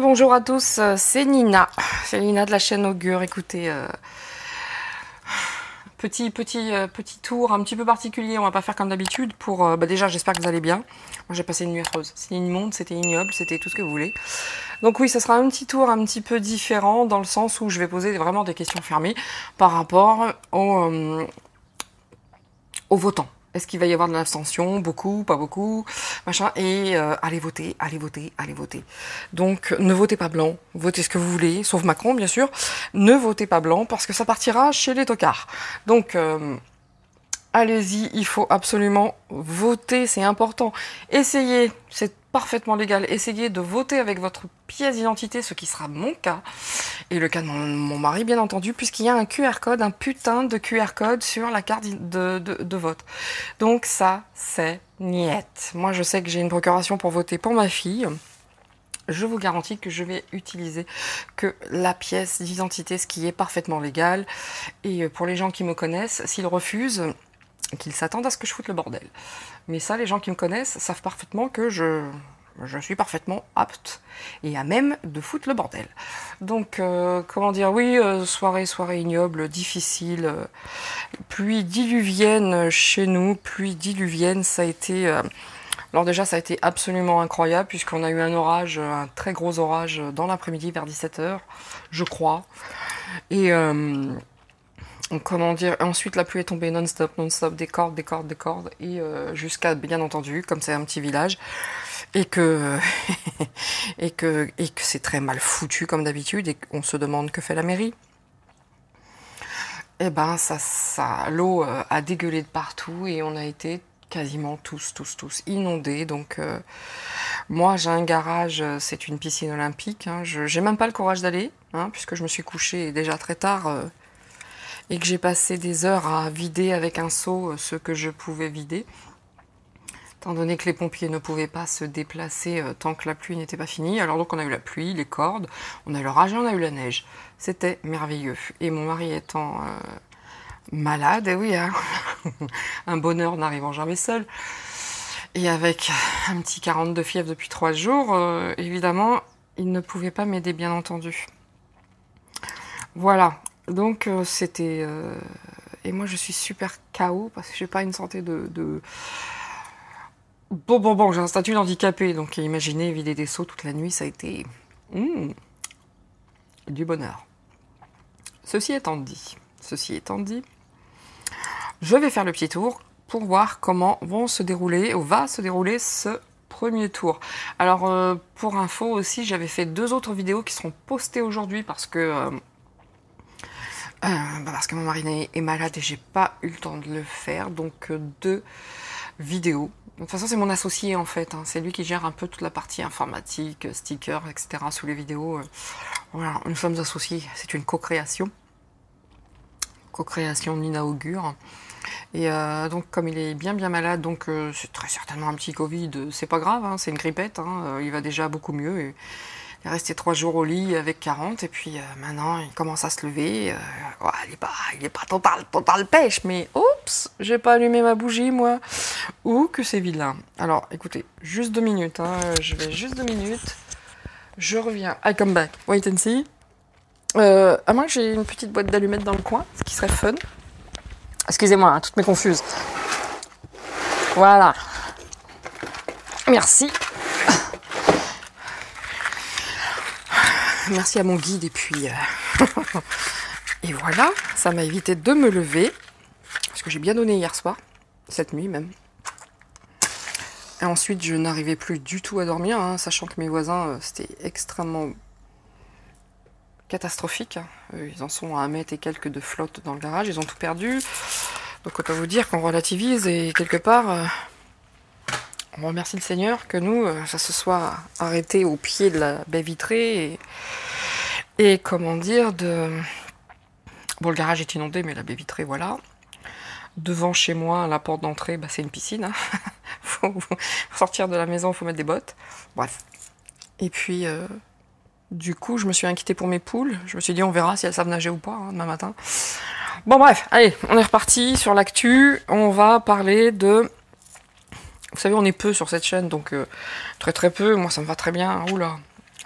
bonjour à tous, c'est Nina. C'est Nina de la chaîne Augure. Écoutez, petit tour un petit peu particulier, on va pas faire comme d'habitude pour... déjà, j'espère que vous allez bien. Moi, j'ai passé une nuit affreuse. C'était immonde, c'était ignoble, c'était tout ce que vous voulez. Donc oui, ça sera un petit tour un petit peu différent dans le sens où je vais poser vraiment des questions fermées par rapport aux votants. Est-ce qu'il va y avoir de l'abstention? Beaucoup, pas beaucoup, machin. Et allez voter, allez voter, allez voter. Donc ne votez pas blanc, votez ce que vous voulez, sauf Macron bien sûr. Ne votez pas blanc parce que ça partira chez les tocards. Donc allez-y, il faut absolument voter, c'est important. Essayez, c'est parfaitement légal, essayez de voter avec votre pièce d'identité, ce qui sera mon cas, et le cas de mon mari bien entendu, puisqu'il y a un QR code, un putain de QR code sur la carte de vote. Donc ça, c'est niette. Moi je sais que j'ai une procuration pour voter pour ma fille. Je vous garantis que je vais utiliser que la pièce d'identité, ce qui est parfaitement légal. Et pour les gens qui me connaissent, s'ils refusent, qu'ils s'attendent à ce que je foute le bordel. Mais ça, les gens qui me connaissent savent parfaitement que je suis parfaitement apte et à même de foutre le bordel. Donc, comment dire, oui, soirée ignoble, difficile, pluie diluvienne chez nous, pluie diluvienne, ça a été... alors déjà, ça a été absolument incroyable, puisqu'on a eu un orage, un très gros orage dans l'après-midi vers 17 h, je crois. Et... comment dire, ensuite la pluie est tombée non-stop, des cordes, et jusqu'à, bien entendu, comme c'est un petit village, et que c'est très mal foutu comme d'habitude, et qu'on se demande que fait la mairie. Et ben l'eau a dégueulé de partout, et on a été quasiment tous inondés. Donc moi j'ai un garage, c'est une piscine olympique, hein, j'ai même pas le courage d'aller, hein, puisque je me suis couchée déjà très tard, et que j'ai passé des heures à vider avec un seau ce que je pouvais vider, étant donné que les pompiers ne pouvaient pas se déplacer tant que la pluie n'était pas finie. Alors donc on a eu la pluie, les cordes, on a eu l'orage et on a eu la neige. C'était merveilleux. Et mon mari étant malade, et oui, hein, un bonheur n'arrivant jamais seul, et avec un petit 42 fièvre depuis 3 jours, évidemment, il ne pouvait pas m'aider, bien entendu. Voilà. Donc c'était... et moi je suis super KO parce que j'ai pas une santé de... Bon, j'ai un statut d'handicapé, donc imaginez vider des seaux toute la nuit, ça a été... du bonheur. Ceci étant dit, je vais faire le petit tour pour voir comment va se dérouler ce premier tour. Alors pour info aussi, j'avais fait 2 autres vidéos qui seront postées aujourd'hui parce que mon mari est malade et j'ai pas eu le temps de le faire, donc 2 vidéos. De toute façon c'est mon associé en fait, hein. C'est lui qui gère un peu toute la partie informatique, stickers, etc. sous les vidéos. Voilà, nous sommes associés, c'est une co-création. Co-création Nina Augure. Et donc comme il est bien malade, donc c'est très certainement un petit Covid, c'est pas grave, hein, c'est une grippette, hein, il va déjà beaucoup mieux. Et, il est resté 3 jours au lit avec 40, et puis maintenant il commence à se lever. Ouais, il est pas total pêche, mais oups, j'ai pas allumé ma bougie moi. Ouh, que c'est vilain. Alors écoutez, juste 2 minutes, hein, je vais juste 2 minutes. Je reviens. I come back. Wait and see. À moins que j'ai une petite boîte d'allumettes dans le coin, ce qui serait fun. Excusez-moi, hein, toutes mes confuses. Voilà. Merci. Merci à mon guide, et puis et voilà, ça m'a évité de me lever parce que j'ai bien donné hier soir, cette nuit même. Et ensuite je n'arrivais plus du tout à dormir, hein, sachant que mes voisins c'était extrêmement catastrophique, hein. Ils en sont à 1 mètre et quelques de flotte dans le garage, ils ont tout perdu. Donc autant vous dire qu'on relativise, et quelque part on remercie le Seigneur que nous, ça se soit arrêté au pied de la baie vitrée, et comment dire, bon, le garage est inondé, mais la baie vitrée, voilà. Devant chez moi, la porte d'entrée, c'est une piscine, hein. Faut sortir de la maison, il faut mettre des bottes. Bref. Et puis, du coup, je me suis inquiétée pour mes poules. Je me suis dit, on verra si elles savent nager ou pas, hein, demain matin. Bon, bref, allez, on est reparti sur l'actu. On va parler de... Vous savez, on est peu sur cette chaîne, donc très peu. Moi, ça me va très bien. Oula,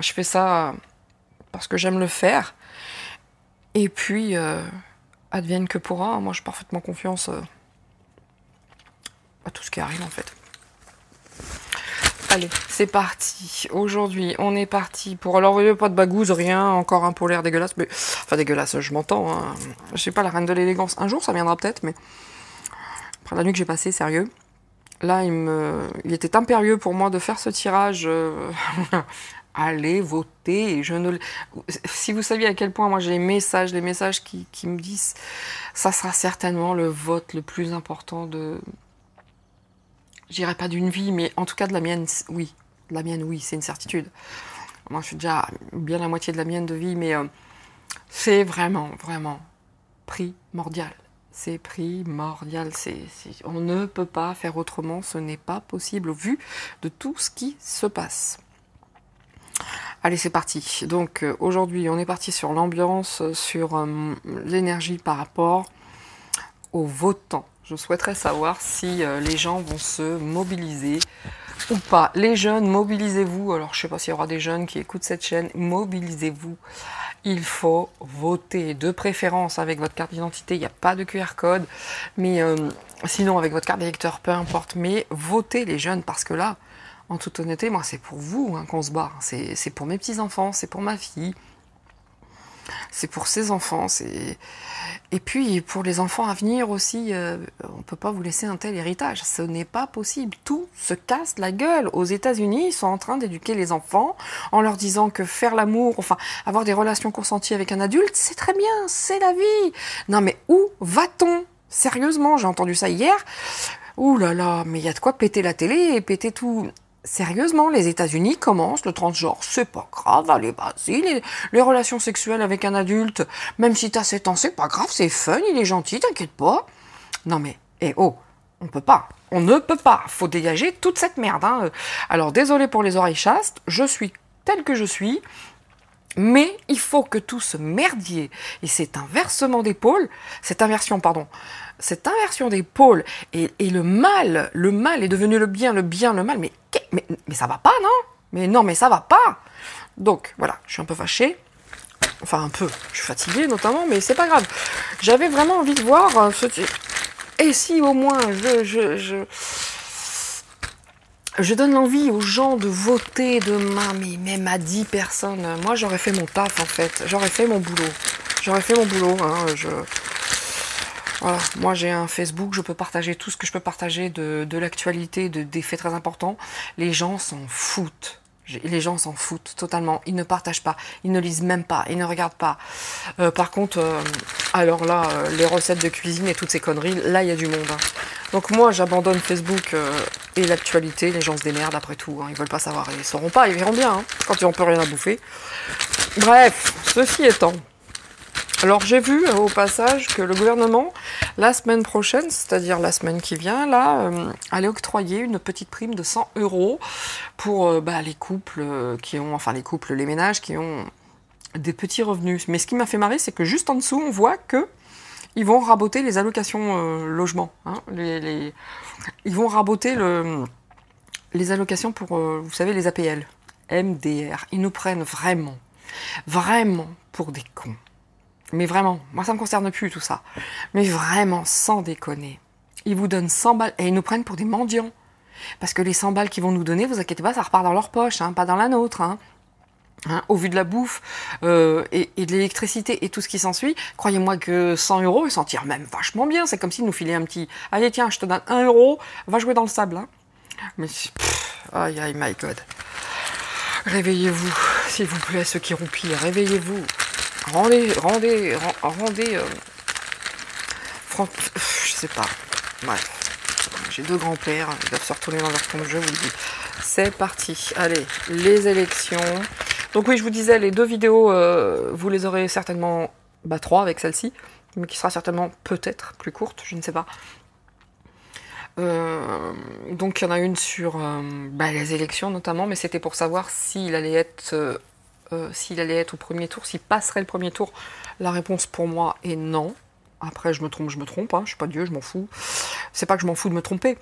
Je fais ça parce que j'aime le faire. Et puis, advienne que pourra. Moi, j'ai parfaitement confiance à tout ce qui arrive, en fait. Allez, c'est parti. Aujourd'hui, on est parti pour... Alors, pas de bagouze, rien. Encore un polaire dégueulasse. Mais... Enfin, dégueulasse, je m'entends. Hein. Je sais pas, la reine de l'élégance. Un jour, ça viendra peut-être, mais... Après la nuit que j'ai passée, sérieux. Là, il était impérieux pour moi de faire ce tirage. Allez voter. Et je ne... Si vous saviez à quel point moi j'ai les messages qui me disent ça sera certainement le vote le plus important de... Je dirais pas d'une vie, mais en tout cas de la mienne, oui. De la mienne, oui, c'est une certitude. Moi, je suis déjà bien la moitié de la mienne de vie, mais c'est vraiment, vraiment primordial. C'est primordial. On ne peut pas faire autrement. Ce n'est pas possible au vu de tout ce qui se passe. Allez, c'est parti. Donc, aujourd'hui, on est parti sur l'ambiance, sur l'énergie par rapport aux votants. Je souhaiterais savoir si les gens vont se mobiliser ou pas. Les jeunes, mobilisez-vous. Alors, je ne sais pas s'il y aura des jeunes qui écoutent cette chaîne. Mobilisez-vous. Il faut voter, de préférence avec votre carte d'identité. Il n'y a pas de QR code. Mais sinon, avec votre carte d'électeur, peu importe. Mais votez les jeunes, parce que là, en toute honnêteté, moi, c'est pour vous hein, qu'on se bat. C'est pour mes petits-enfants, c'est pour ma fille. C'est pour ses enfants, et puis pour les enfants à venir aussi, on ne peut pas vous laisser un tel héritage, ce n'est pas possible, tout se casse la gueule. Aux États-Unis, ils sont en train d'éduquer les enfants en leur disant que faire l'amour, enfin avoir des relations consenties avec un adulte, c'est très bien, c'est la vie. Non mais où va-t-on? Sérieusement, j'ai entendu ça hier, ouh là là, mais il y a de quoi péter la télé et péter tout... Sérieusement, les États-Unis commencent le transgenre, c'est pas grave, allez, vas-y, les relations sexuelles avec un adulte, même si t'as 7 ans, c'est pas grave, c'est fun, il est gentil, t'inquiète pas. Non mais, oh, on ne peut pas, faut dégager toute cette merde. Hein. Alors, désolé pour les oreilles chastes, je suis telle que je suis, mais il faut que tout ce merdier, et cette inversion des pôles, cette inversion des pôles, et le mal est devenu le bien, le mal, mais ça va pas, non? Mais non, mais ça va pas. Donc, voilà, je suis un peu fâchée. Enfin, un peu. Je suis fatiguée, notamment, mais c'est pas grave. J'avais vraiment envie de voir Et si, au moins, je donne l'envie aux gens de voter demain, mais même à 10 personnes. Moi, j'aurais fait mon taf, en fait. J'aurais fait mon boulot. Hein, Voilà, moi j'ai un Facebook, je peux partager tout ce que je peux partager de l'actualité, des faits très importants. Les gens s'en foutent. Les gens s'en foutent totalement. Ils ne partagent pas, ils ne lisent même pas, ils ne regardent pas. Par contre, alors là, les recettes de cuisine et toutes ces conneries, là il y a du monde. Hein. Donc moi j'abandonne Facebook et l'actualité, les gens se démerdent après tout. Hein. Ils veulent pas savoir, ils sauront pas, ils verront bien hein, quand ils n'ont plus rien à bouffer. Bref, ceci étant... Alors j'ai vu au passage que le gouvernement, la semaine prochaine, c'est-à-dire la semaine qui vient, là, allait octroyer une petite prime de 100 € pour les couples qui ont, enfin les ménages qui ont des petits revenus. Mais ce qui m'a fait marrer, c'est que juste en dessous, on voit que ils vont raboter les allocations logement. Hein, ils vont raboter les allocations pour, vous savez, les APL, MDR. Ils nous prennent vraiment pour des cons. Mais vraiment, moi ça me concerne plus tout ça. Mais vraiment, sans déconner. Ils vous donnent 100 balles et ils nous prennent pour des mendiants. Parce que les 100 balles qu'ils vont nous donner, vous inquiétez pas, ça repart dans leur poche, hein, pas dans la nôtre. Hein. Au vu de la bouffe et de l'électricité et tout ce qui s'ensuit, croyez-moi que 100 €, ils s'en tirent même vachement bien. C'est comme s'ils nous filaient un petit... Allez tiens, je te donne 1 €, va jouer dans le sable. Hein. Mais... aïe, aïe, my God. Réveillez-vous, s'il vous plaît, ceux qui roupillent, réveillez-vous. Rendez, je sais pas. Bref, j'ai 2 grands-pères, ils doivent se retourner dans leur tombe, je vous le dis. C'est parti. Allez, les élections. Donc oui, je vous disais, les 2 vidéos, vous les aurez certainement, 3 avec celle-ci, mais qui sera certainement peut-être plus courte, je ne sais pas. Donc il y en a une sur les élections notamment, mais c'était pour savoir s'il allait être au premier tour, s'il passerait le premier tour. La réponse pour moi est non. Après, je me trompe, hein, je suis pas Dieu, je m'en fous. C'est pas que je m'en fous de me tromper.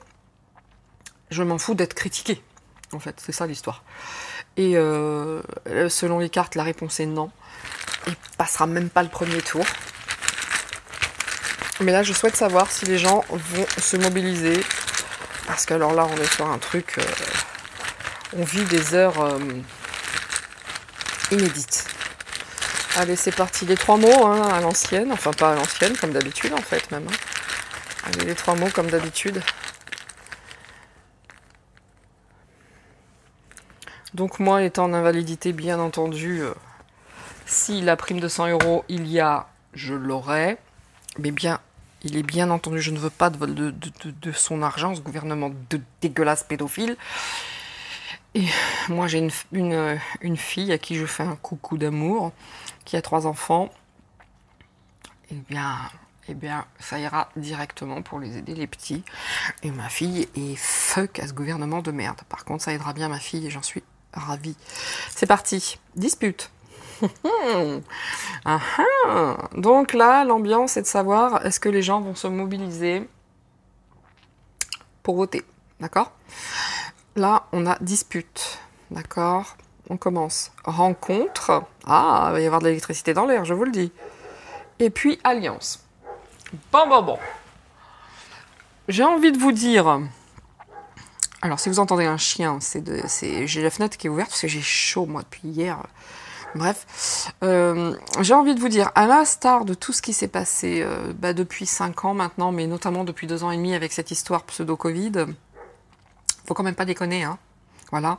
Je m'en fous d'être critiqué, en fait, c'est ça l'histoire. Et selon les cartes, la réponse est non. Il passera même pas le premier tour. Mais là, je souhaite savoir si les gens vont se mobiliser. Parce que alors là, on est sur un truc... on vit des heures inédites. Allez, c'est parti. Les 3 mots hein, à l'ancienne. Enfin, pas à l'ancienne, comme d'habitude, en fait, même. Hein. Allez, les 3 mots comme d'habitude. Donc moi, étant en invalidité, bien entendu, si la prime de 100 € il y a, je l'aurai. Mais bien, il est bien entendu, je ne veux pas de vol de son argent, ce gouvernement de dégueulasse pédophile. Et moi, j'ai une fille à qui je fais un coucou d'amour, qui a 3 enfants. Eh bien, ça ira directement pour les aider, les petits. Et ma fille est fuck à ce gouvernement de merde. Par contre, ça aidera bien ma fille et j'en suis ravie. C'est parti. Dispute. Donc là, l'ambiance est de savoir est-ce que les gens vont se mobiliser pour voter. D'accord ? Là, on a dispute. D'accord ? On commence. Rencontre. Ah, il va y avoir de l'électricité dans l'air, je vous le dis. Et puis, alliance. Bon. J'ai envie de vous dire... Alors, si vous entendez un chien, j'ai la fenêtre qui est ouverte parce que j'ai chaud, moi, depuis hier. Bref, j'ai envie de vous dire, à l'instar de tout ce qui s'est passé depuis 5 ans maintenant, mais notamment depuis 2 ans et demi avec cette histoire pseudo-Covid, faut quand même pas déconner, hein. Voilà.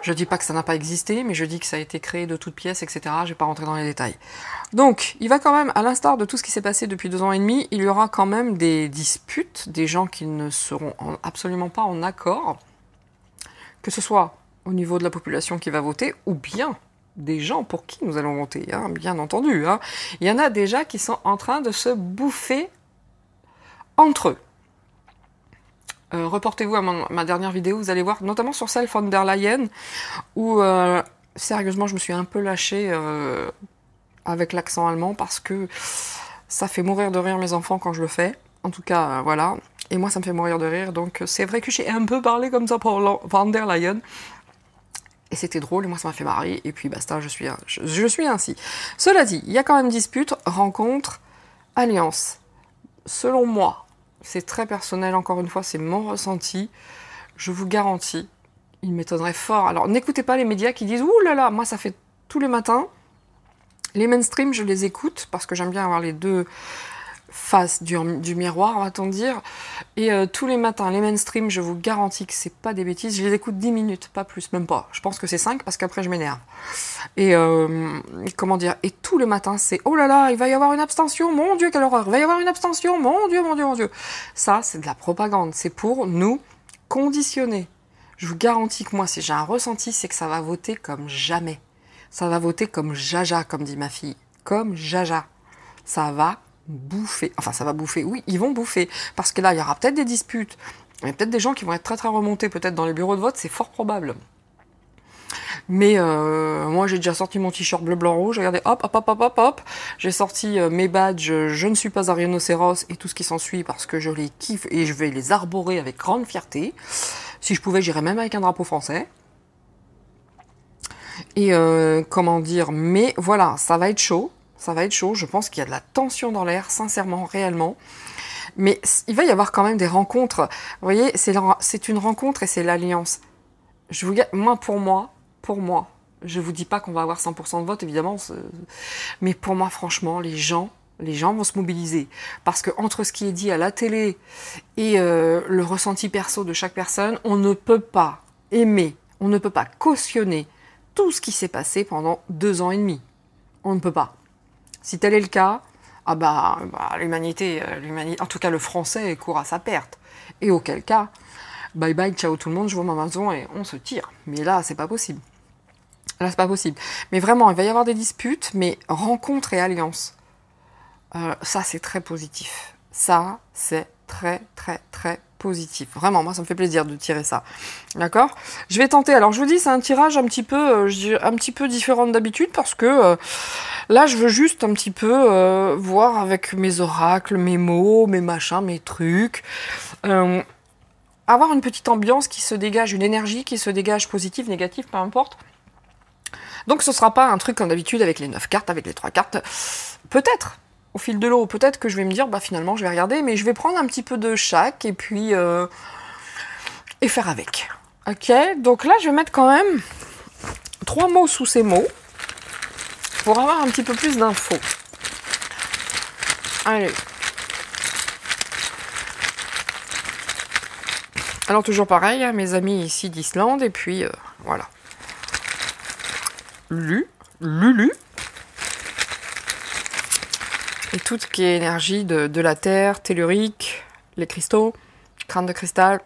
Je dis pas que ça n'a pas existé, mais je dis que ça a été créé de toutes pièces, etc. Je vais pas rentrer dans les détails. Donc, il va quand même, à l'instar de tout ce qui s'est passé depuis 2 ans et demi, il y aura quand même des disputes, des gens qui ne seront absolument pas en accord, que ce soit au niveau de la population qui va voter, ou bien des gens pour qui nous allons voter, hein, bien entendu. Hein. Il y en a déjà qui sont en train de se bouffer entre eux. Reportez-vous à ma dernière vidéo, vous allez voir, notamment sur celle von der Leyen, où sérieusement je me suis un peu lâchée avec l'accent allemand parce que ça fait mourir de rire mes enfants quand je le fais. En tout cas, voilà. Et moi ça me fait mourir de rire, donc c'est vrai que j'ai un peu parlé comme ça pour von der Leyen. Et c'était drôle, et moi ça m'a fait marrer, et puis basta, je suis ainsi. Cela dit, il y a quand même dispute, rencontre, alliance. Selon moi, c'est très personnel, encore une fois, c'est mon ressenti. Je vous garantis, il m'étonnerait fort. Alors, n'écoutez pas les médias qui disent « Ouh là là, moi ça fait tous les matins ». Les mainstream, je les écoute, parce que j'aime bien avoir les deux face du miroir, va-t-on dire. Et tous les matins, les mainstream, je vous garantis que c'est pas des bêtises. Je les écoute 10 minutes, pas plus, même pas. Je pense que c'est 5 parce qu'après je m'énerve. Et comment dire, et tous les matins, c'est oh là là, il va y avoir une abstention, mon Dieu, quelle horreur, il va y avoir une abstention, mon Dieu, mon Dieu, mon Dieu. Ça, c'est de la propagande. C'est pour nous conditionner. Je vous garantis que moi, si j'ai un ressenti, c'est que ça va voter comme jamais. Ça va voter comme jaja, comme dit ma fille. Comme jaja. Ça va bouffer. Enfin, ça va bouffer. Oui, ils vont bouffer. Parce que là, il y aura peut-être des disputes. Il y a peut-être des gens qui vont être très très remontés, peut-être dans les bureaux de vote. C'est fort probable. Mais moi, j'ai déjà sorti mon t-shirt bleu, blanc, rouge. Regardez, hop, hop, hop, hop, hop, hop. J'ai sorti mes badges. Je ne suis pas un rhinocéros et tout ce qui s'ensuit parce que je les kiffe et je vais les arborer avec grande fierté. Si je pouvais, j'irais même avec un drapeau français. Et comment dire, mais voilà, ça va être chaud. Ça va être chaud. Je pense qu'il y a de la tension dans l'air, sincèrement, réellement. Mais il va y avoir quand même des rencontres. Vous voyez, c'est une rencontre et c'est l'alliance. Moi, je vous dis pas qu'on va avoir 100% de vote, évidemment. Mais pour moi, franchement, les gens vont se mobiliser. Parce que entre ce qui est dit à la télé et le ressenti perso de chaque personne, on ne peut pas aimer, on ne peut pas cautionner tout ce qui s'est passé pendant 2 ans et demi. On ne peut pas. Si tel est le cas, l'humanité, en tout cas le français, court à sa perte. Et auquel cas, bye bye, ciao tout le monde, je vois ma maison et on se tire. Mais là, c'est pas possible. Là, c'est pas possible. Mais vraiment, il va y avoir des disputes, mais rencontres et alliances. Ça, c'est très positif. Ça, c'est très, très, très positif. Vraiment, moi, ça me fait plaisir de tirer ça. D'accord ? Je vais tenter. Alors, je vous dis, c'est un tirage un petit peu différent d'habitude parce que là, je veux juste un petit peu voir avec mes oracles, mes mots, mes machins, mes trucs. avoir une petite ambiance qui se dégage, une énergie qui se dégage, positive, négative, peu importe. Donc ce sera pas un truc comme d'habitude avec les 9 cartes, avec les 3 cartes. Peut-être, au fil de l'eau, peut-être que je vais me dire, bah finalement je vais regarder, mais je vais prendre un petit peu de chaque et puis et faire avec. Ok, donc là je vais mettre quand même 3 mots sous ces mots pour avoir un petit peu plus d'infos. Allez. Alors toujours pareil, hein, mes amis ici d'Islande, et puis voilà. Lulu. Et tout ce qui est énergie de la terre, tellurique, les cristaux, crâne de cristal,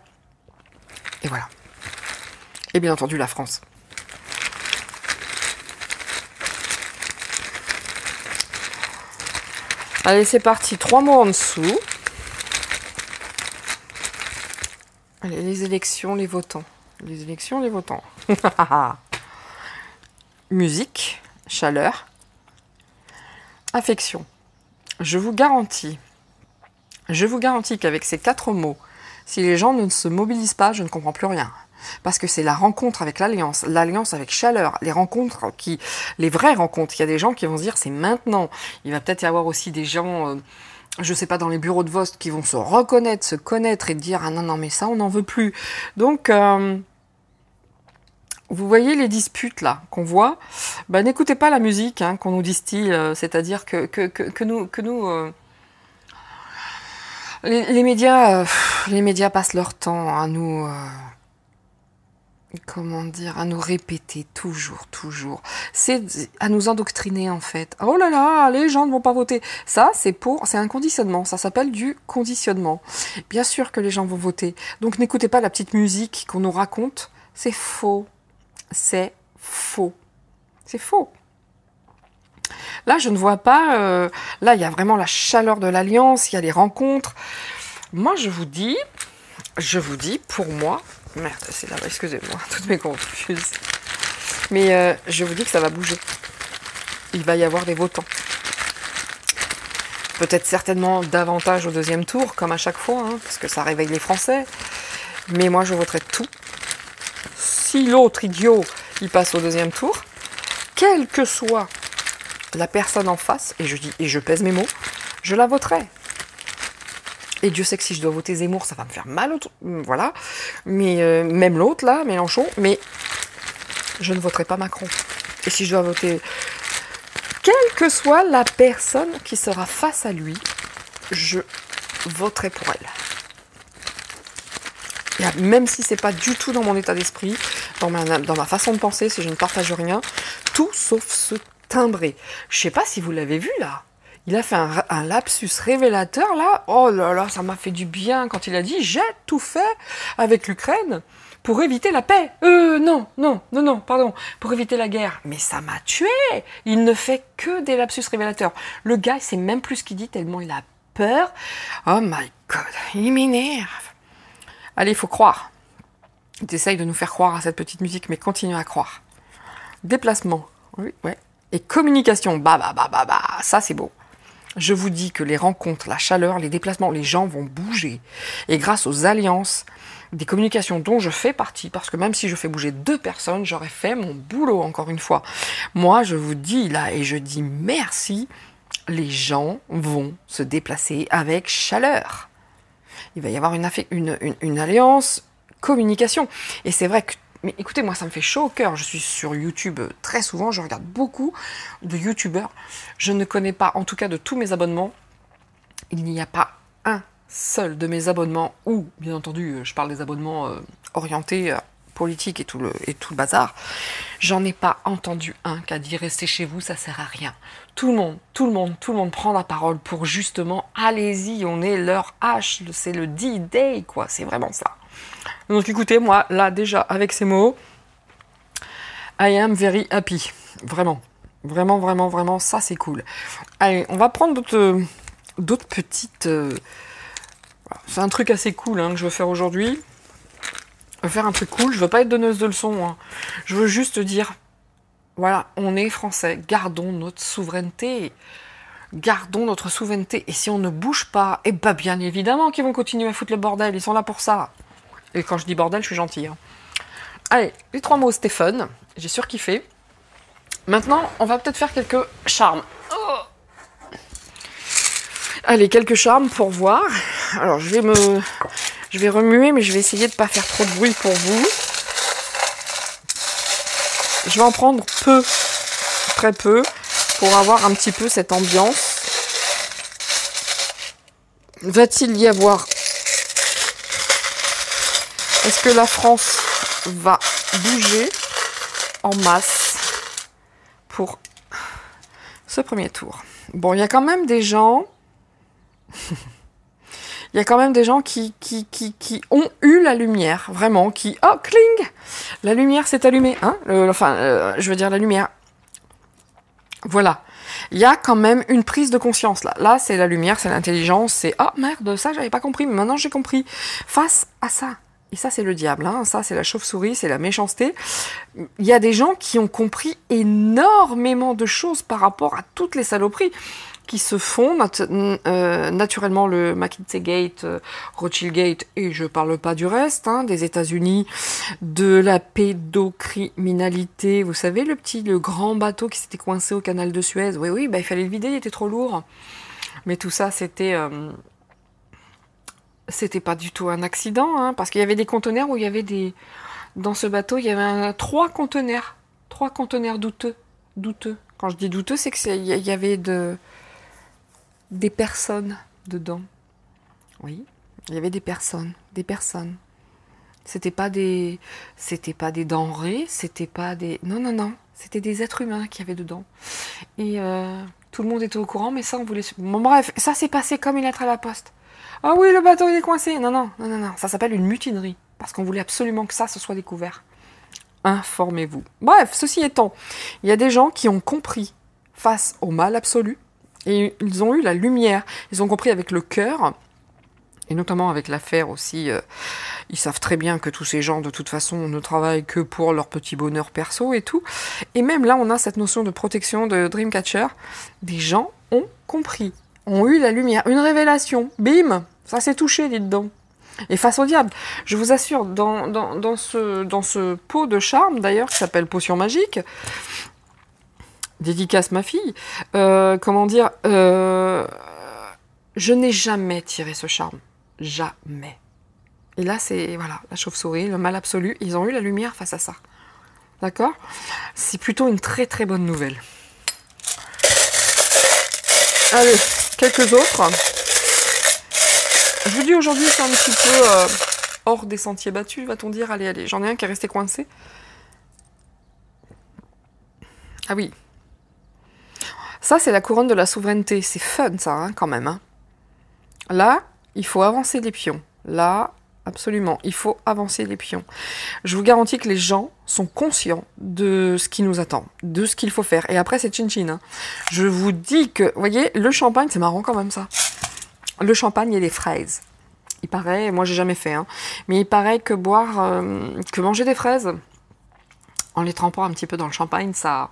et voilà. Et bien entendu la France. Allez, c'est parti, 3 mots en dessous. Allez, les élections, les votants. Les élections, les votants. Musique, chaleur, affection. Je vous garantis qu'avec ces 4 mots, si les gens ne se mobilisent pas, je ne comprends plus rien. Parce que c'est la rencontre avec l'alliance avec chaleur, les vraies rencontres. Il y a des gens qui vont se dire c'est maintenant. Il va peut-être y avoir aussi des gens, je sais pas, dans les bureaux de vote qui vont se reconnaître, se connaître et dire ah non mais ça on n'en veut plus. Donc vous voyez les disputes là qu'on voit. Ben, n'écoutez pas la musique qu'on nous distille, c'est-à-dire que nous les médias passent leur temps à nous à nous répéter toujours. C'est à nous endoctriner en fait. Oh là là, les gens ne vont pas voter. Ça, c'est un conditionnement. Ça s'appelle du conditionnement. Bien sûr que les gens vont voter. Donc n'écoutez pas la petite musique qu'on nous raconte. C'est faux. C'est faux. C'est faux. Là, je ne vois pas... là, il y a vraiment la chaleur de l'alliance, il y a les rencontres. Moi, je vous dis, pour moi... Merde, c'est là, excusez-moi, toutes mes confuses. Mais je vous dis que ça va bouger. Il va y avoir des votants. Peut-être certainement davantage au 2e tour, comme à chaque fois, parce que ça réveille les Français. Mais moi, je voterai tout. Si l'autre idiot, il passe au 2e tour, quelle que soit la personne en face, et je pèse mes mots, je la voterai. Et Dieu sait que si je dois voter Zemmour, ça va me faire mal, voilà. Mais même l'autre, là, Mélenchon, mais je ne voterai pas Macron. Et si je dois voter, quelle que soit la personne qui sera face à lui, je voterai pour elle. Et même si c'est pas du tout dans mon état d'esprit, dans ma façon de penser, si je ne partage rien, tout sauf se timbrer. Je sais pas si vous l'avez vu, là. Il a fait un lapsus révélateur, là. Oh là là, ça m'a fait du bien quand il a dit « J'ai tout fait avec l'Ukraine pour éviter la paix. Non, pardon, pour éviter la guerre. » Mais ça m'a tué. Il ne fait que des lapsus révélateurs. Le gars, il sait même plus ce qu'il dit tellement il a peur. Oh my God, il m'énerve. Allez, il faut croire. Il essaye de nous faire croire à cette petite musique, mais continue à croire. Déplacement. Oui, ouais. Et communication. Ça c'est beau. Je vous dis que les rencontres, la chaleur, les déplacements, les gens vont bouger. Et grâce aux alliances, des communications dont je fais partie, parce que même si je fais bouger 2 personnes, j'aurais fait mon boulot, encore une fois. Moi, je vous dis là, et je dis merci, les gens vont se déplacer avec chaleur. Il va y avoir une alliance, communication. Et c'est vrai que, mais écoutez, moi ça me fait chaud au cœur. Je suis sur YouTube très souvent, je regarde beaucoup de YouTubeurs. Je ne connais pas, en tout cas de tous mes abonnements, il n'y a pas un seul de mes abonnements, ou bien entendu, je parle des abonnements orientés politique et tout le bazar, j'en ai pas entendu un qui a dit restez chez vous, ça sert à rien. Tout le monde prend la parole pour justement, allez-y, on est leur H, c'est le D-Day, quoi, c'est vraiment ça. Donc écoutez, moi, là, déjà, avec ces mots, I am very happy. Vraiment, ça, c'est cool. Allez, on va prendre d'autres petites... c'est un truc assez cool que je veux faire aujourd'hui. Je veux faire un truc cool, je veux pas être donneuse de leçons. Je veux juste dire, voilà, on est français, gardons notre souveraineté. Gardons notre souveraineté. Et si on ne bouge pas, eh ben bien évidemment qu'ils vont continuer à foutre le bordel, ils sont là pour ça. Et quand je dis bordel, je suis gentille. Hein. Allez, les 3 mots Stéphane. J'ai surkiffé. Maintenant, on va peut-être faire quelques charmes. Oh, allez, quelques charmes pour voir. Alors, je vais remuer, mais je vais essayer de ne pas faire trop de bruit pour vous. Je vais en prendre peu, très peu, pour avoir un petit peu cette ambiance. Va-t-il y avoir... Est-ce que la France va bouger en masse pour ce premier tour? Bon, il y a quand même des gens... Il y a quand même des gens qui ont eu la lumière, vraiment, qui... Oh, cling! La lumière s'est allumée, hein? Je veux dire la lumière. Voilà. Il y a quand même une prise de conscience, là. Là, c'est la lumière, c'est l'intelligence, c'est... Ah, merde, ça, j'avais pas compris, mais maintenant, j'ai compris. Face à ça. Et ça, c'est le diable, hein. Ça, c'est la chauve-souris, c'est la méchanceté. Il y a des gens qui ont compris énormément de choses par rapport à toutes les saloperies qui se font, naturellement le McKinsey Gate, Rothschild Gate, et je parle pas du reste, hein, des États-Unis, de la pédocriminalité, vous savez, le grand bateau qui s'était coincé au canal de Suez, oui, bah, il fallait le vider, il était trop lourd, mais tout ça, c'était pas du tout un accident, hein, parce qu'il y avait des conteneurs où il y avait des, dans ce bateau, il y avait 3 conteneurs douteux, quand je dis douteux, c'est qu'il y avait des personnes dedans. Oui, il y avait des personnes. C'était pas des denrées, c'était pas des... Non, c'était des êtres humains qui y avait dedans. Et tout le monde était au courant, mais ça, on voulait... Bon, bref, ça s'est passé comme une lettre à la poste. Ah oui, le bateau, il est coincé. Non, ça s'appelle une mutinerie, parce qu'on voulait absolument que ça se soit découvert. Informez-vous. Bref, ceci étant, il y a des gens qui ont compris face au mal absolu, et ils ont eu la lumière, ils ont compris avec le cœur, et notamment avec l'affaire aussi, ils savent très bien que tous ces gens, de toute façon, ne travaillent que pour leur petit bonheur perso et tout. Et même là, on a cette notion de protection de Dreamcatcher. Des gens ont compris, ont eu la lumière, une révélation, bim, ça s'est touché, dites donc. Et face au diable, je vous assure, dans ce pot de charme, d'ailleurs, qui s'appelle Potion Magique, dédicace ma fille, je n'ai jamais tiré ce charme. Jamais. Et là, c'est, voilà, la chauve-souris, le mal absolu, ils ont eu la lumière face à ça. D'accord? C'est plutôt une très très bonne nouvelle. Allez, quelques autres. Je vous dis aujourd'hui, c'est un petit peu hors des sentiers battus, va-t-on dire. Allez, j'en ai un qui est resté coincé. Ah oui. Ça, c'est la couronne de la souveraineté. C'est fun, ça, hein, quand même. Hein. Là, il faut avancer les pions. Là, absolument, il faut avancer les pions. Je vous garantis que les gens sont conscients de ce qui nous attend, de ce qu'il faut faire. Et après, c'est chin-chin. Hein. Je vous dis que, vous voyez, le champagne, c'est marrant quand même, ça. Le champagne et les fraises. Il paraît, moi, j'ai jamais fait, hein, mais il paraît que que manger des fraises, en les trempant un petit peu dans le champagne, ça...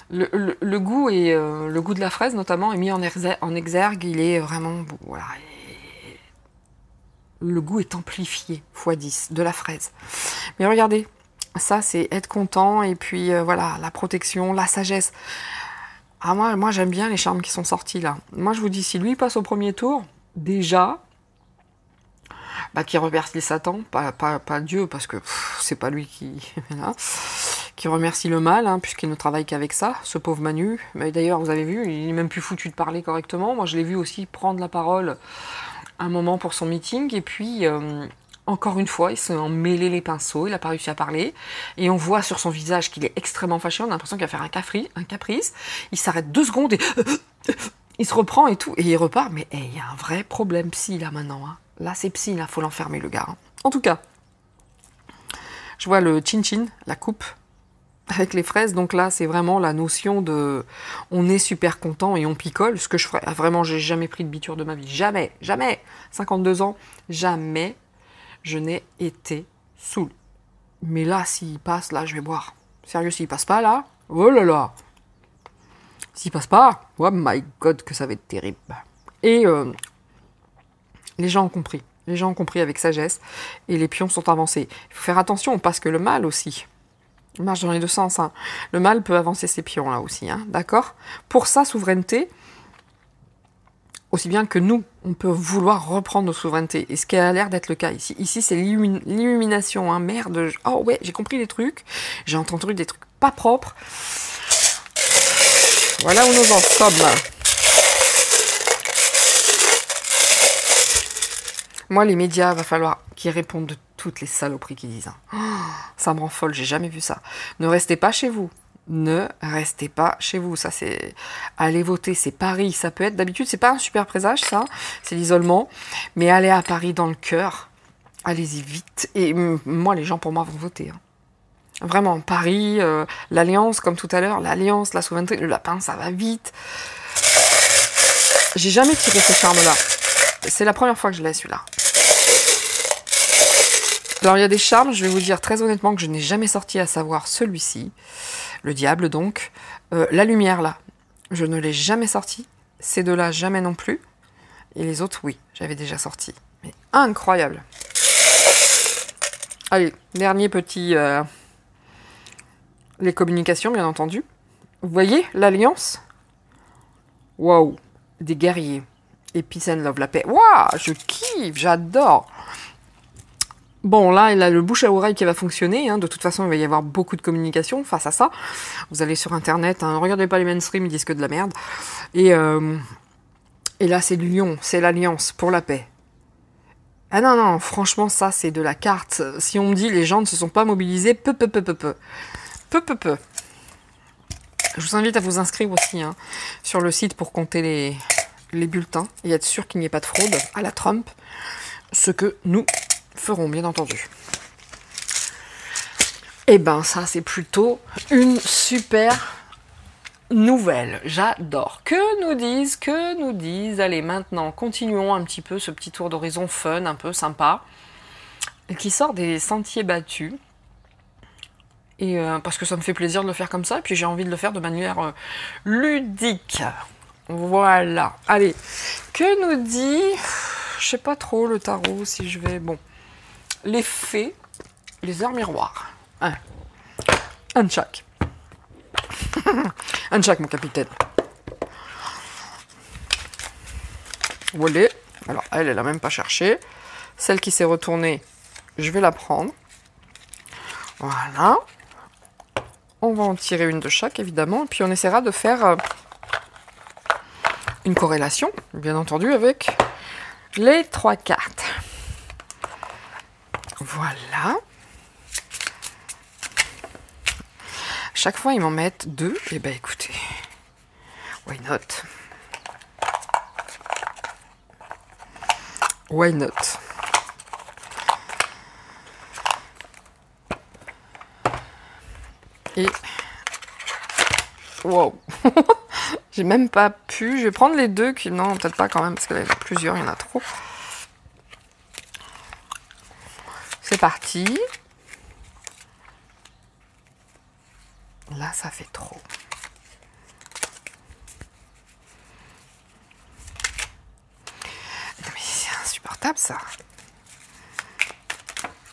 Le goût et le goût de la fraise notamment est mis en exergue, il est vraiment voilà, le goût est amplifié x10 de la fraise. Mais regardez, ça c'est être content et puis voilà, la protection, la sagesse. Ah moi j'aime bien les charmes qui sont sortis là. Moi je vous dis, si lui passe au premier tour, déjà bah, qui remercie Satan, pas Dieu, parce que c'est pas lui qui remercie le mal, hein, puisqu'il ne travaille qu'avec ça, ce pauvre Manu. Mais d'ailleurs, vous avez vu, il n'est même plus foutu de parler correctement. Moi, je l'ai vu aussi prendre la parole un moment pour son meeting, et puis, encore une fois, il s'est emmêlé les pinceaux, il n'a pas réussi à parler, et on voit sur son visage qu'il est extrêmement fâché, on a l'impression qu'il va faire un caprice, il s'arrête 2 secondes, et il se reprend et tout, et il repart, mais il y a un vrai problème psy là maintenant, hein. Là, c'est psy, là, faut l'enfermer, le gars. Hein. En tout cas, je vois le chin-chin, la coupe, avec les fraises. Donc là, c'est vraiment la notion de... On est super content et on picole, ce que je ferais. Ah, vraiment, j'ai jamais pris de biture de ma vie. Jamais. 52 ans, jamais je n'ai été saoul. Mais là, s'il passe, là, je vais boire. Sérieux, s'il passe pas, là, oh là là. S'il passe pas, oh my god, que ça va être terrible. Et... les gens ont compris. Les gens ont compris avec sagesse et les pions sont avancés. Il faut faire attention parce que le mal aussi marche dans les deux sens. Hein. Le mal peut avancer ses pions là aussi, hein, d'accord? Pour sa souveraineté, aussi bien que nous, on peut vouloir reprendre nos souverainetés. Et ce qui a l'air d'être le cas ici. Ici, c'est l'illumination. Hein. Merde, oh ouais, j'ai compris les trucs. J'ai entendu des trucs pas propres. Voilà où nous en sommes. Moi, les médias, va falloir qu'ils répondent de toutes les saloperies qu'ils disent. Hein. Oh, ça me rend folle, j'ai jamais vu ça. Ne restez pas chez vous. Ne restez pas chez vous. Ça, c'est... Allez voter, c'est Paris. Ça peut être... D'habitude, c'est pas un super présage, ça. C'est l'isolement. Mais allez à Paris dans le cœur. Allez-y vite. Et moi, les gens, pour moi, vont voter. Hein. Vraiment, Paris, l'Alliance, comme tout à l'heure, l'Alliance, la souveraineté, le lapin, ça va vite. J'ai jamais tiré ce charme-là. C'est la première fois que je l'ai, celui-là. Alors, il y a des charmes, je vais vous dire très honnêtement que je n'ai jamais sorti, à savoir celui-ci. Le diable, donc. La lumière, là, je ne l'ai jamais sorti. Ces deux-là, jamais non plus. Et les autres, oui, j'avais déjà sorti. Mais incroyable. Allez, dernier petit... les communications, bien entendu. Vous voyez, l'alliance? Waouh, des guerriers. Et peace and love, la paix. Waouh, je kiffe, j'adore. Bon, là, il a le bouche à oreille qui va fonctionner. Hein. De toute façon, il va y avoir beaucoup de communication face à ça. Vous allez sur Internet, hein, regardez pas les mainstream, ils disent que de la merde. Et là, c'est l'union, c'est l'alliance pour la paix. Ah non, non, franchement, ça, c'est de la carte. Si on me dit les gens ne se sont pas mobilisés, peu. Je vous invite à vous inscrire aussi hein, sur le site pour compter les bulletins et être sûr qu'il n'y ait pas de fraude à la Trump. Ce que nous ferons, bien entendu. Et ben, ça, c'est plutôt une super nouvelle. J'adore. Que nous disent. Allez, maintenant, continuons un petit peu ce petit tour d'horizon fun, un peu sympa, qui sort des sentiers battus. Et parce que ça me fait plaisir de le faire comme ça, et puis j'ai envie de le faire de manière ludique. Voilà. Allez, que nous dit... Je sais pas trop le tarot, si je vais... Bon. Les fées, les heures miroirs. Hein. Un de chaque. Un de chaque, mon capitaine. Voilà. Alors, elle a même pas cherché. Celle qui s'est retournée, je vais la prendre. Voilà. On va en tirer une de chaque, évidemment. Et puis, on essaiera de faire une corrélation, bien entendu, avec les 3 cartes. Voilà. Chaque fois, ils m'en mettent 2. Et ben, écoutez, why not? Why not? Et... Wow. J'ai même pas pu... Je vais prendre les 2 qui... Non, peut-être pas quand même, parce qu'il y en a plusieurs, il y en a trop. C'est parti. Là, ça fait trop. Non, mais c'est insupportable, ça.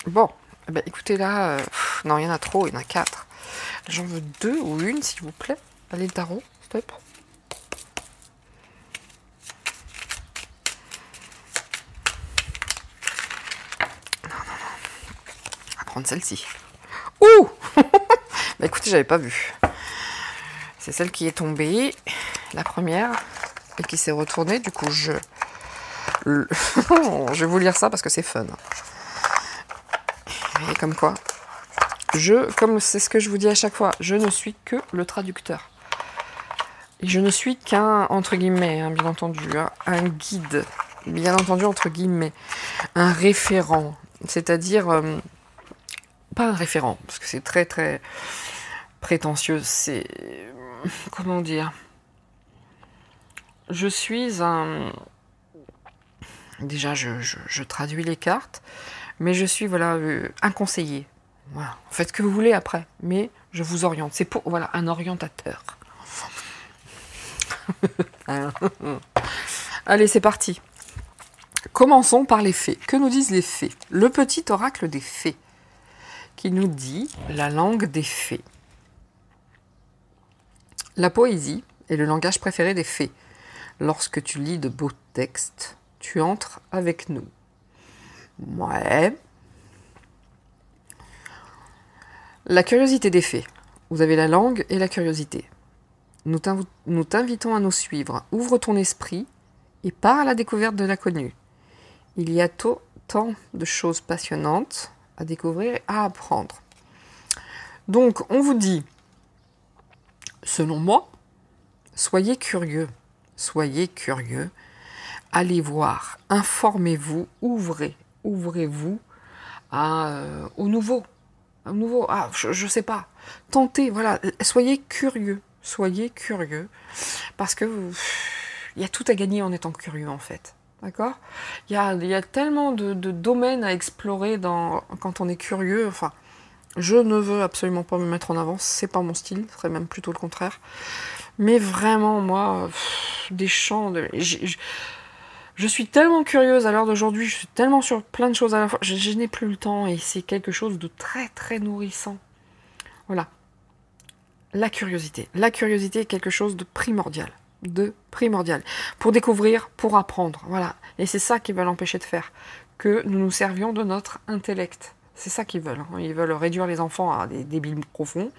Bon. Eh ben, écoutez, là... non, il y en a trop, il y en a 4. J'en veux 2 ou une, s'il vous plaît. Allez, le tarot, stop. Non. On va prendre celle-ci. Ouh. Bah écoutez, j'avais pas vu. C'est celle qui est tombée, la première, et qui s'est retournée. Du coup, je vais vous lire ça parce que c'est fun. Et comme quoi, comme c'est ce que je vous dis à chaque fois, je ne suis que le traducteur. Et je ne suis qu'un, entre guillemets, hein, bien entendu, hein, un guide, bien entendu, entre guillemets, un référent. C'est-à-dire, pas un référent, parce que c'est très, très prétentieux. C'est, comment dire, je suis un... Déjà, je traduis les cartes, mais je suis, voilà, un conseiller. Voilà. Faites ce que vous voulez après, mais je vous oriente. C'est pour, voilà, un orientateur. Allez, c'est parti. commençons par les fées. Que nous disent les fées? Le petit oracle des fées, qui nous dit la langue des fées. La poésie est le langage préféré des fées. Lorsque tu lis de beaux textes, tu entres avec nous. Ouais. La curiosité des fées. Vous avez la langue et la curiosité. Nous t'invitons à nous suivre. Ouvre ton esprit et pars à la découverte de l'inconnu. Il y a tant de choses passionnantes à découvrir et à apprendre. Donc, on vous dit, selon moi, soyez curieux. Soyez curieux. Allez voir, informez-vous, ouvrez-vous au nouveau. Je sais pas. Tentez, voilà. Soyez curieux. Parce que il y a tout à gagner en étant curieux, en fait. D'accord ? Il y a tellement de domaines à explorer quand on est curieux. Enfin, je ne veux absolument pas me mettre en avant, c'est pas mon style, ce serait même plutôt le contraire. Mais vraiment, moi, des champs je suis tellement curieuse à l'heure d'aujourd'hui, je suis tellement sur plein de choses à la fois, je n'ai plus le temps et c'est quelque chose de très très nourrissant. Voilà. La curiosité est quelque chose de primordial. Pour découvrir, pour apprendre, voilà. Et c'est ça qu'ils veulent empêcher de faire, que nous nous servions de notre intellect. C'est ça qu'ils veulent. Ils veulent réduire les enfants à des débiles profonds.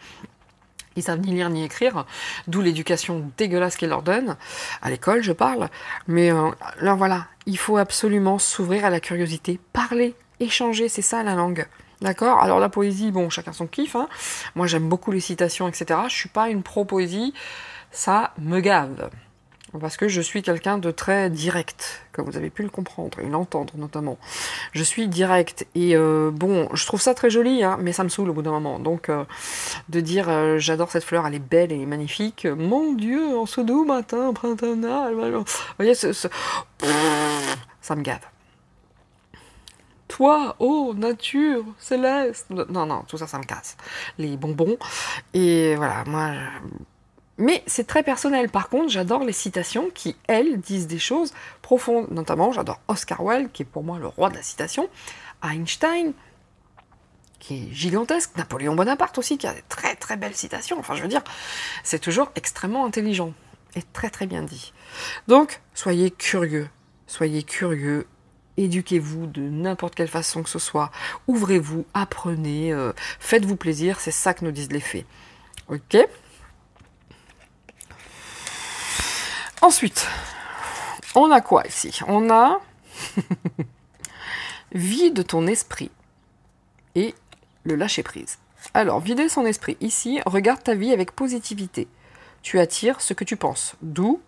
Ils savent ni lire ni écrire, d'où l'éducation dégueulasse qu'ils leur donnent, à l'école je parle. Mais là voilà, il faut absolument s'ouvrir à la curiosité, parler, échanger, c'est ça la langue. D'accord ? Alors la poésie, bon, chacun son kiff, hein. Moi j'aime beaucoup les citations, etc. Je suis pas une pro-poésie, ça me gave. Parce que je suis quelqu'un de très direct, comme vous avez pu le comprendre, et l'entendre notamment. Je suis direct, et bon, je trouve ça très joli, hein, mais ça me saoule au bout d'un moment. Donc, de dire j'adore cette fleur, elle est belle, elle est magnifique, mon Dieu, en ce doux matin printanier, vous voyez, ça me gave. Toi, oh, nature, céleste. Non, tout ça, ça me casse. Les bonbons. Et voilà, moi... Mais c'est très personnel. Par contre, j'adore les citations qui, elles, disent des choses profondes. Notamment, j'adore Oscar Wilde, qui est pour moi le roi de la citation. Einstein, qui est gigantesque. Napoléon Bonaparte aussi, qui a des très très belles citations. Enfin, je veux dire, c'est toujours extrêmement intelligent. Et très très bien dit. Donc, soyez curieux. Éduquez-vous de n'importe quelle façon que ce soit. Ouvrez-vous, apprenez, faites-vous plaisir. C'est ça que nous disent les fées. Ok ? Ensuite, on a quoi ici? On a vide ton esprit et le lâcher prise. Alors, vider son esprit. Ici, regarde ta vie avec positivité. Tu attires ce que tu penses. D'où,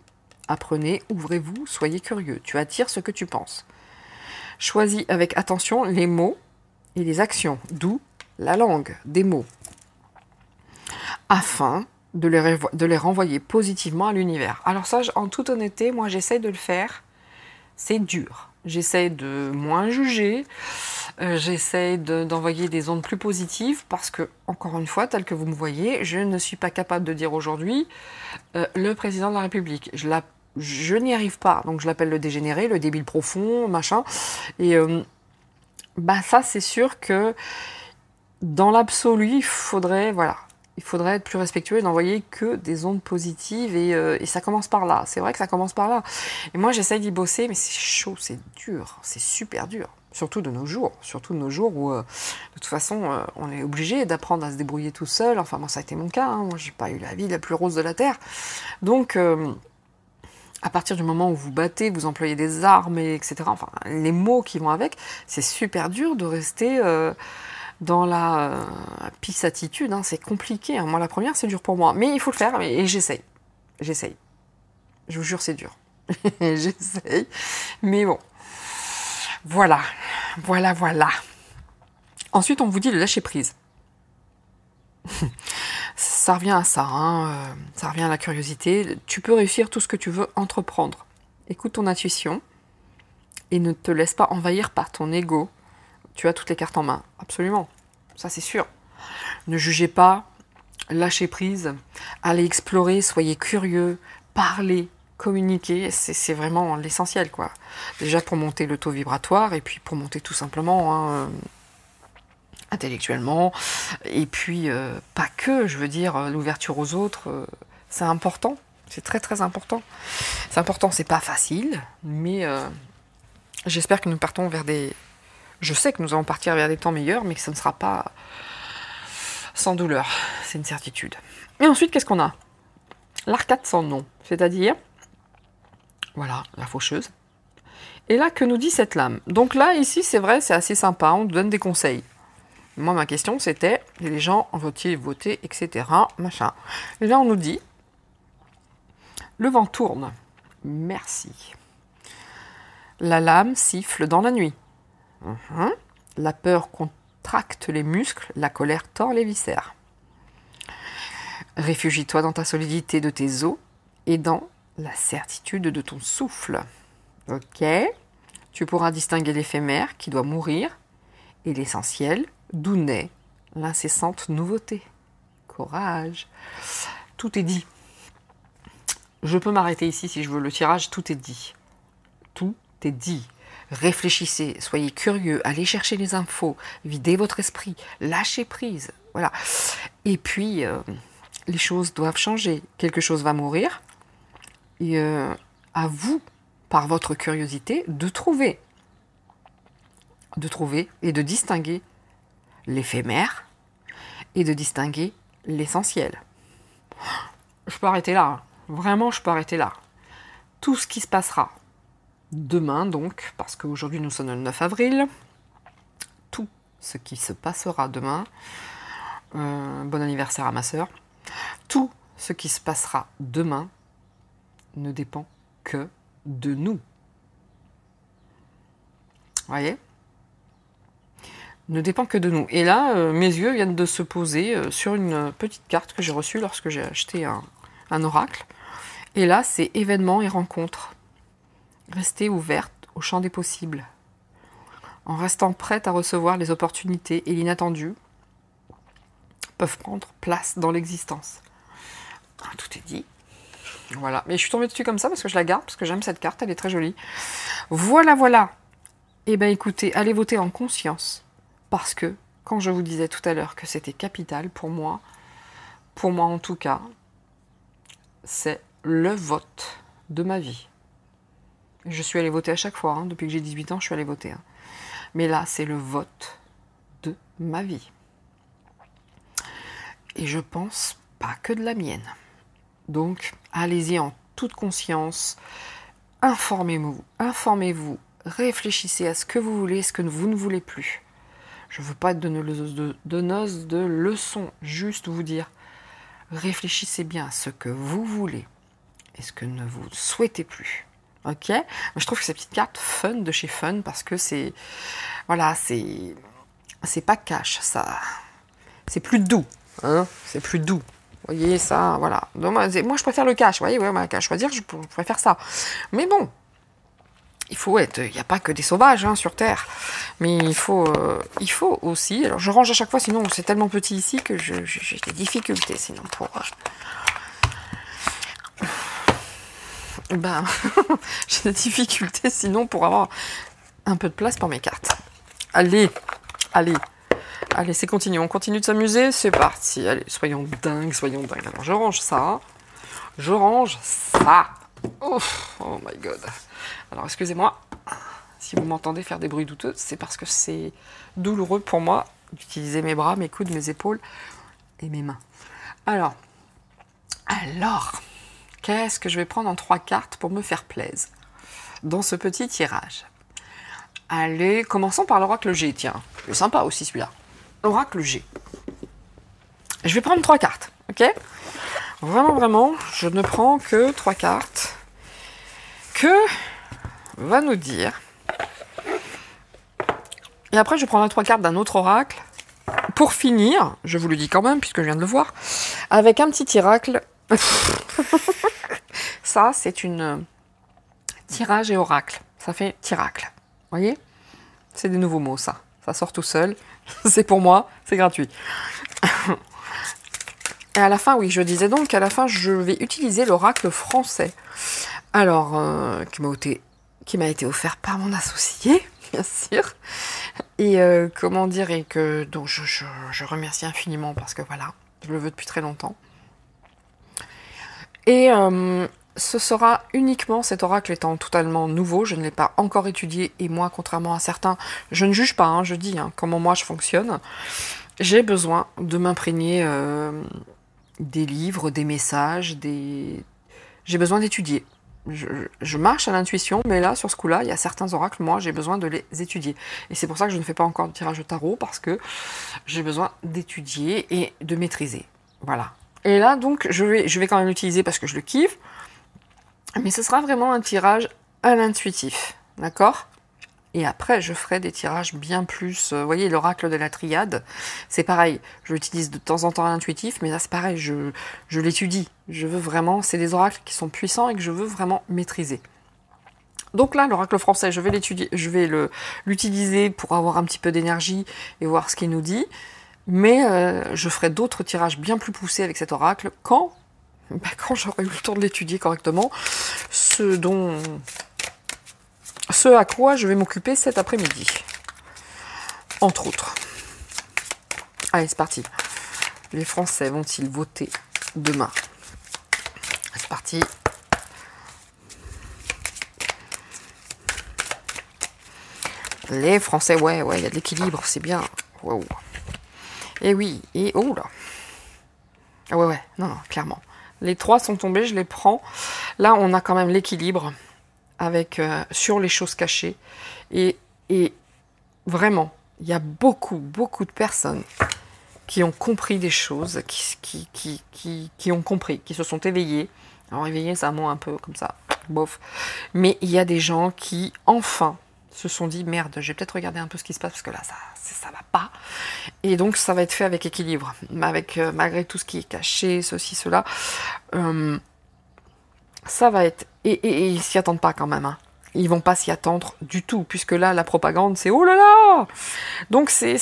apprenez, ouvrez-vous, soyez curieux. Tu attires ce que tu penses. Choisis avec attention les mots et les actions. D'où la langue des mots. Afin de les renvoyer positivement à l'univers. Alors ça, en toute honnêteté, moi j'essaie de le faire. C'est dur. J'essaie de moins juger. J'essaie d'envoyer des ondes plus positives parce que, encore une fois, tel que vous me voyez, je ne suis pas capable de dire aujourd'hui le président de la République. Je n'y arrive pas. Donc je l'appelle le dégénéré, le débile profond, machin. Et ça, c'est sûr que dans l'absolu, il faudrait être plus respectueux et n'envoyer que des ondes positives et ça commence par là. C'est vrai que ça commence par là. Et moi, j'essaye d'y bosser, mais c'est chaud, c'est dur, c'est super dur. Surtout de nos jours où, de toute façon, on est obligé d'apprendre à se débrouiller tout seul. Enfin, moi, ça a été mon cas. Moi, j'ai pas eu la vie la plus rose de la Terre. Donc, à partir du moment où vous battez, vous employez des armes, etc., enfin, les mots qui vont avec, c'est super dur de rester... dans la pisse attitude, hein, c'est compliqué. Hein. Moi, la première, c'est dur pour moi. Mais il faut le faire, et j'essaye. Je vous jure, c'est dur. J'essaye. Mais bon. Voilà. Ensuite, on vous dit de lâcher prise. Ça revient à ça. Hein. Ça revient à la curiosité. Tu peux réussir tout ce que tu veux entreprendre. Écoute ton intuition et ne te laisse pas envahir par ton ego. Tu as toutes les cartes en main, absolument, ça c'est sûr. Ne jugez pas, lâchez prise, allez explorer, soyez curieux, parlez, communiquer, c'est vraiment l'essentiel, quoi. Déjà pour monter le taux vibratoire, et puis pour monter tout simplement, hein, intellectuellement, et puis pas que, je veux dire, l'ouverture aux autres, c'est important, c'est très très important. C'est important, c'est pas facile, mais j'espère que nous partons vers des... Je sais que nous allons partir vers des temps meilleurs, mais que ce ne sera pas sans douleur, c'est une certitude. Et ensuite, qu'est-ce qu'on a? L'arcade sans nom, c'est-à-dire, voilà, la faucheuse. Et là, que nous dit cette lame? Donc là, ici, c'est vrai, c'est assez sympa, on nous donne des conseils. Moi, ma question, c'était, les gens vont-ils voter, etc., machin. Et là, on nous dit, le vent tourne, merci. La lame siffle dans la nuit. La peur contracte les muscles, la colère tord les viscères. Réfugie-toi dans ta solidité de tes os et dans la certitude de ton souffle. Ok? Tu pourras distinguer l'éphémère qui doit mourir et l'essentiel d'où naît l'incessante nouveauté. Courage. Tout est dit. Je peux m'arrêter ici si je veux. Le tirage, tout est dit. Tout est dit. Réfléchissez, soyez curieux, allez chercher les infos, videz votre esprit, lâchez prise. Voilà. Et puis, les choses doivent changer. Quelque chose va mourir. Et à vous, par votre curiosité, de trouver et de distinguer l'éphémère et de distinguer l'essentiel. Je peux arrêter là. Vraiment, je peux arrêter là. Tout ce qui se passera demain, donc, parce qu'aujourd'hui nous sommes le 9 avril, tout ce qui se passera demain, bon anniversaire à ma sœur, tout ce qui se passera demain ne dépend que de nous. Voyez ? Ne dépend que de nous. Et là, mes yeux viennent de se poser sur une petite carte que j'ai reçue lorsque j'ai acheté un oracle. Et là, c'est événements et rencontres. Restez ouverte au champ des possibles. En restant prête à recevoir les opportunités et l'inattendu peuvent prendre place dans l'existence. Tout est dit. Voilà. Mais je suis tombée dessus comme ça parce que je la garde, parce que j'aime cette carte, elle est très jolie. Voilà, voilà. Eh bien, écoutez, allez voter en conscience. Parce que, quand je vous disais tout à l'heure que c'était capital, pour moi en tout cas, c'est le vote de ma vie. Je suis allée voter à chaque fois, hein. Depuis que j'ai 18 ans, je suis allée voter. Hein. Mais là, c'est le vote de ma vie. Et je pense pas que de la mienne. Donc, allez-y en toute conscience, informez-vous, réfléchissez à ce que vous voulez, ce que vous ne voulez plus. Je ne veux pas être donneuse de leçons, juste vous dire, réfléchissez bien à ce que vous voulez et ce que ne vous souhaitez plus. Ok ? Je trouve que ces petites cartes fun de chez Fun, parce que c'est, voilà, c'est pas cash, ça, c'est plus doux, hein, c'est plus doux. Vous voyez ça, voilà. Donc, moi, je préfère le cash, vous voyez, ouais, à choisir, je préfère ça. Mais bon, il faut être, il n'y a pas que des sauvages hein, sur Terre, mais il faut aussi. Alors, je range à chaque fois, sinon c'est tellement petit ici que j'ai des difficultés, sinon pour. J'ai des difficultés sinon pour avoir un peu de place pour mes cartes. Allez, c'est continu. On continue de s'amuser, c'est parti. Allez, soyons dingues. Alors, je range ça. Ouf, oh my god. Alors, excusez-moi. Si vous m'entendez faire des bruits douteux, c'est parce que c'est douloureux pour moi d'utiliser mes bras, mes coudes, mes épaules et mes mains. Alors, qu'est-ce que je vais prendre en 3 cartes pour me faire plaisir dans ce petit tirage? Allez, commençons par l'oracle G, tiens. C'est sympa aussi celui-là. Oracle G. Je vais prendre 3 cartes, ok? Vraiment, je ne prends que 3 cartes. Que va nous dire? Et après, je prendrai 3 cartes d'un autre oracle. Pour finir, je vous le dis quand même, puisque je viens de le voir, avec un petit oracle. Ça, c'est une tirage et oracle. Ça fait tiracle. Vous voyez? C'est des nouveaux mots, ça. Ça sort tout seul. C'est pour moi, c'est gratuit. Et à la fin, oui, je disais donc qu'à la fin, je vais utiliser l'oracle français. Alors, qui m'a été offert par mon associé, bien sûr. Et comment dire, et que donc je remercie infiniment parce que voilà, je le veux depuis très longtemps. Et ce sera uniquement, cet oracle étant totalement nouveau, je ne l'ai pas encore étudié, et moi, contrairement à certains, je ne juge pas, hein, je dis comment moi je fonctionne. J'ai besoin de m'imprégner des livres, des messages, j'ai besoin d'étudier. Je marche à l'intuition, mais là, sur ce coup-là, il y a certains oracles, moi, j'ai besoin de les étudier. Et c'est pour ça que je ne fais pas encore de tirage de tarot, parce que j'ai besoin d'étudier et de maîtriser. Voilà. Et là, donc, je vais quand même l'utiliser parce que je le kiffe, mais ce sera vraiment un tirage à l'intuitif, d'accord ? Et après, je ferai des tirages bien plus... vous voyez, l'oracle de la triade, c'est pareil. Je l'utilise de temps en temps à l'intuitif, mais là, c'est pareil, je l'étudie. Je veux vraiment... C'est des oracles qui sont puissants et que je veux vraiment maîtriser. Donc là, l'oracle français, je vais l'étudier, je vais l'utiliser pour avoir un petit peu d'énergie et voir ce qu'il nous dit. Mais je ferai d'autres tirages bien plus poussés avec cet oracle quand j'aurai eu le temps de l'étudier correctement. Ce à quoi je vais m'occuper cet après-midi. Entre autres. Allez, c'est parti. Les Français vont-ils voter demain? C'est parti. Les Français, ouais, il y a de l'équilibre, c'est bien. Wow. Et oui, et oh là. Ah ouais, non, clairement. Les 3 sont tombés, je les prends. Là, on a quand même l'équilibre avec sur les choses cachées. Et vraiment, il y a beaucoup de personnes qui ont compris des choses, qui ont compris, qui se sont éveillées. Alors éveillé, c'est un mot un peu comme ça, bof. Mais il y a des gens qui, enfin, se sont dit, merde, je vais peut-être regarder un peu ce qui se passe, parce que là, ça va pas. Et donc, ça va être fait avec équilibre. Avec, malgré tout ce qui est caché, ceci, cela. Ça va être... Et ils s'y attendent pas quand même, hein. Ils vont pas s'y attendre du tout, puisque là, la propagande, c'est oh là là. Donc c'est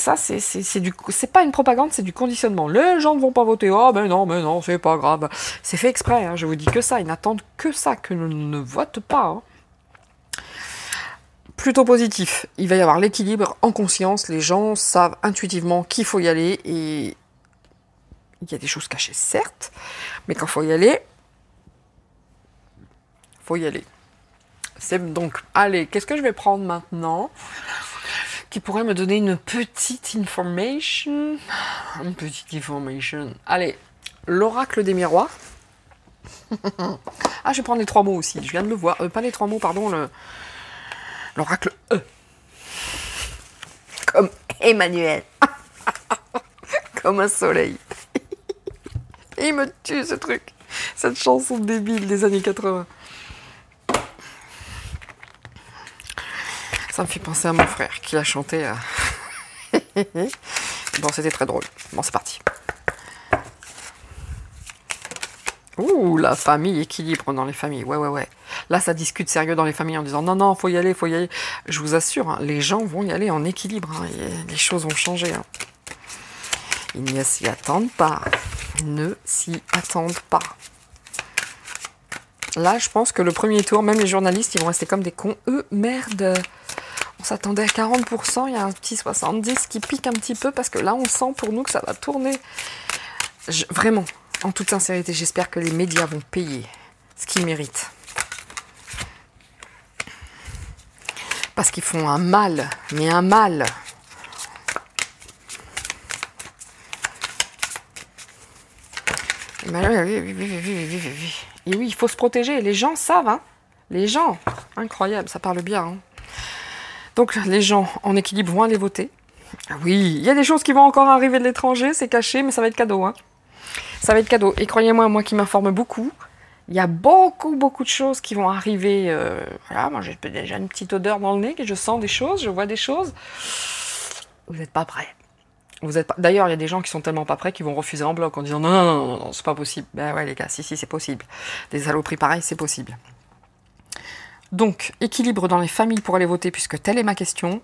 pas une propagande, c'est du conditionnement. Les gens ne vont pas voter. Oh mais non, c'est pas grave. C'est fait exprès, hein, je vous dis que ça. Ils n'attendent que ça, que l'on ne vote pas. Hein. Plutôt positif. Il va y avoir l'équilibre en conscience. Les gens savent intuitivement qu'il faut y aller. Et il y a des choses cachées, certes, mais quand il faut y aller, faut y aller. C'est donc, allez, qu'est-ce que je vais prendre maintenant qui pourrait me donner une petite information? Une petite information. Allez, l'oracle des miroirs. Ah, je vais prendre les 3 mots aussi, je viens de le voir. Pas les 3 mots, pardon, l'oracle E. Comme Emmanuel. Comme un soleil. Et il me tue, ce truc. Cette chanson débile des années 80. Ça me fait penser à mon frère qui l'a chanté. Bon, c'était très drôle. Bon, c'est parti. Ouh, la famille, équilibre dans les familles. Ouais. Là, ça discute sérieux dans les familles en disant non, faut y aller. Je vous assure, hein, les gens vont y aller en équilibre. Hein, et les choses vont changer. Hein. Ils ne s'y attendent pas. Ne s'y attendent pas. Là, je pense que le premier tour, même les journalistes, ils vont rester comme des cons. Merde. On s'attendait à 40%, il y a un petit 70% qui pique un petit peu, parce que là, on sent pour nous que ça va tourner. Vraiment, en toute sincérité, j'espère que les médias vont payer ce qu'ils méritent. Parce qu'ils font un mal, mais un mal. Et oui, il faut se protéger. Les gens savent, hein. Les gens, incroyable, ça parle bien. Hein. Donc les gens en équilibre vont aller voter. Oui, il y a des choses qui vont encore arriver de l'étranger, c'est caché, mais ça va être cadeau. Hein. Ça va être cadeau. Et croyez-moi, moi qui m'informe beaucoup, il y a beaucoup de choses qui vont arriver. Voilà, moi j'ai déjà une petite odeur dans le nez, que je sens des choses, je vois des choses. Vous n'êtes pas prêts. D'ailleurs, il y a des gens qui sont tellement pas prêts qu'ils vont refuser en bloc en disant non, c'est pas possible. Ben ouais les gars, si, c'est possible. Des saloperies pareilles, c'est possible. Donc, équilibre dans les familles pour aller voter, puisque telle est ma question.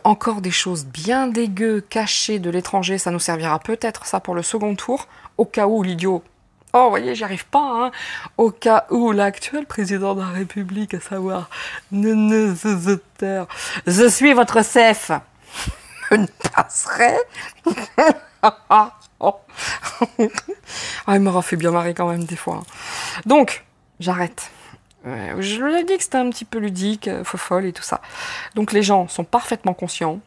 Encore des choses bien dégueu, cachées de l'étranger, ça nous servira peut-être ça pour le second tour, au cas où l'idiot Oh, vous voyez, j'y arrive pas, hein. Au cas où l'actuel président de la République, à savoir, je suis votre chef, ne passerait. Ah, il m'aura fait bien marrer quand même des fois. Donc, j'arrête. Je lui ai dit que c'était un petit peu ludique, fofolle et tout ça. Donc les gens sont parfaitement conscients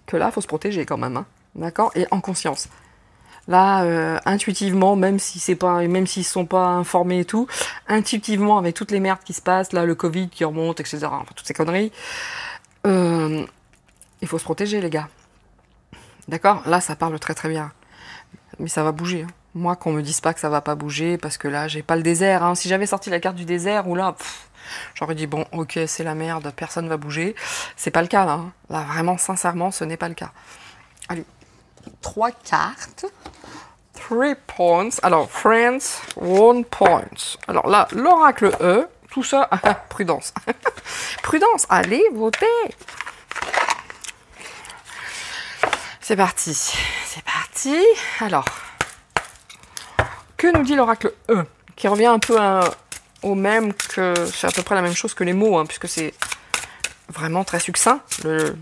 que là, il faut se protéger quand même, hein. D'accord? Et en conscience. Là, intuitivement, même si c'est pas, même s'ils sont pas informés et tout, intuitivement, avec toutes les merdes qui se passent, là, le Covid qui remonte, etc., enfin, toutes ces conneries, il faut se protéger, les gars. D'accord? Là, ça parle très très bien. Mais ça va bouger, hein. Moi, qu'on me dise pas que ça va pas bouger, parce que là, j'ai pas le désert, hein. Si j'avais sorti la carte du désert, ou là, j'aurais dit, bon, ok, c'est la merde, personne va bouger. C'est pas le cas, là, hein. Là, vraiment, sincèrement, ce n'est pas le cas. Allez, 3 cartes. 3 points. Alors, friends, 1 point. Alors là, l'oracle E, tout ça, prudence. Prudence, allez, votez. C'est parti. C'est parti. Alors, que nous dit l'oracle E, qui revient un peu au même que... C'est à peu près la même chose que les mots, hein, puisque c'est vraiment très succinct. Le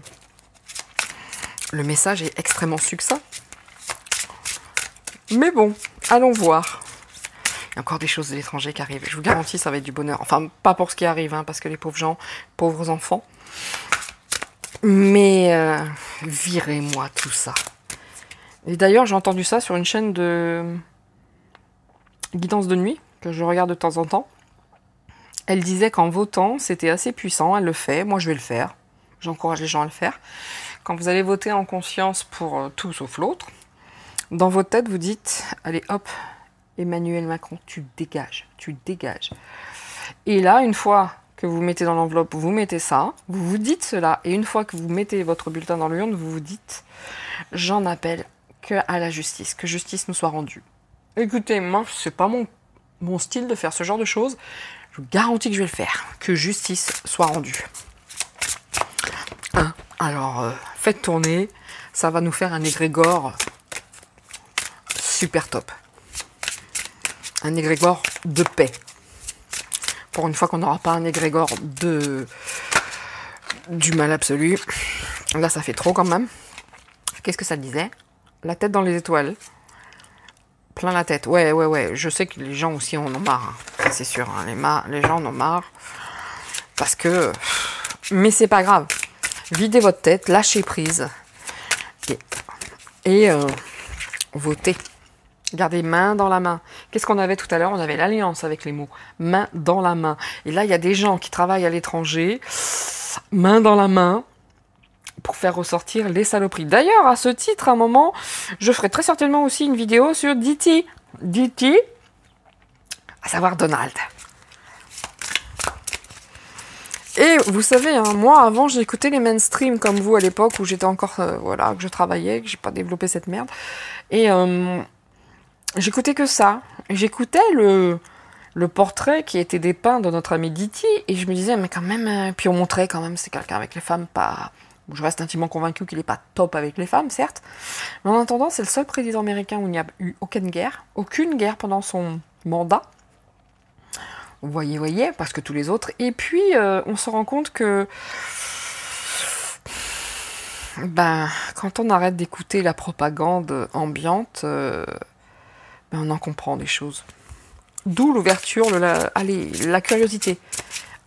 message est extrêmement succinct. Mais bon, allons voir. Il y a encore des choses de l'étranger qui arrivent. Je vous garantis, ça va être du bonheur. Enfin, pas pour ce qui arrive, hein, parce que les pauvres gens, pauvres enfants. Mais virez-moi tout ça. Et d'ailleurs, j'ai entendu ça sur une chaîne de guidance de nuit, que je regarde de temps en temps. Elle disait qu'en votant, c'était assez puissant. Elle le fait. Moi, je vais le faire. J'encourage les gens à le faire. Quand vous allez voter en conscience pour tout sauf l'autre, dans votre tête, vous dites, allez hop, Emmanuel Macron, tu dégages. Et là, une fois que vous mettez dans l'enveloppe, vous mettez ça, vous vous dites cela, et une fois que vous mettez votre bulletin dans l'urne, vous vous dites, j'en appelle que à la justice, que justice nous soit rendue. Écoutez, moi, c'est pas mon style de faire ce genre de choses, je vous garantis que je vais le faire, que justice soit rendue. Hein, alors, faites tourner, ça va nous faire un égrégore super top. Un égrégore de paix. Pour une fois qu'on n'aura pas un égrégore du mal absolu. Là, ça fait trop quand même. Qu'est-ce que ça disait? La tête dans les étoiles. Plein la tête. Ouais. Je sais que les gens aussi en ont marre. Hein. C'est sûr. Hein. Les gens en ont marre. Parce que... Mais c'est pas grave. Videz votre tête. Lâchez prise. Et votez. Gardez main dans la main. Qu'est-ce qu'on avait tout à l'heure? On avait l'alliance avec les mots. Main dans la main. Et là, il y a des gens qui travaillent à l'étranger. Main dans la main. Pour faire ressortir les saloperies. D'ailleurs, à ce titre, à un moment, je ferai très certainement aussi une vidéo sur DT. DT, à savoir Donald. Et vous savez, hein, moi, avant, j'écoutais les mainstream comme vous à l'époque où j'étais encore, voilà, que je travaillais, que j'ai pas développé cette merde. Et j'écoutais que ça. J'écoutais le portrait qui était dépeint de notre ami Diti, et je me disais, mais quand même, puis on montrait quand même, c'est quelqu'un avec les femmes, pas... Je reste intimement convaincu qu'il n'est pas top avec les femmes, certes, mais en attendant, c'est le seul président américain où il n'y a eu aucune guerre pendant son mandat. Voyez, parce que tous les autres. Et puis, on se rend compte que, quand on arrête d'écouter la propagande ambiante, on en comprend des choses. D'où l'ouverture, la curiosité.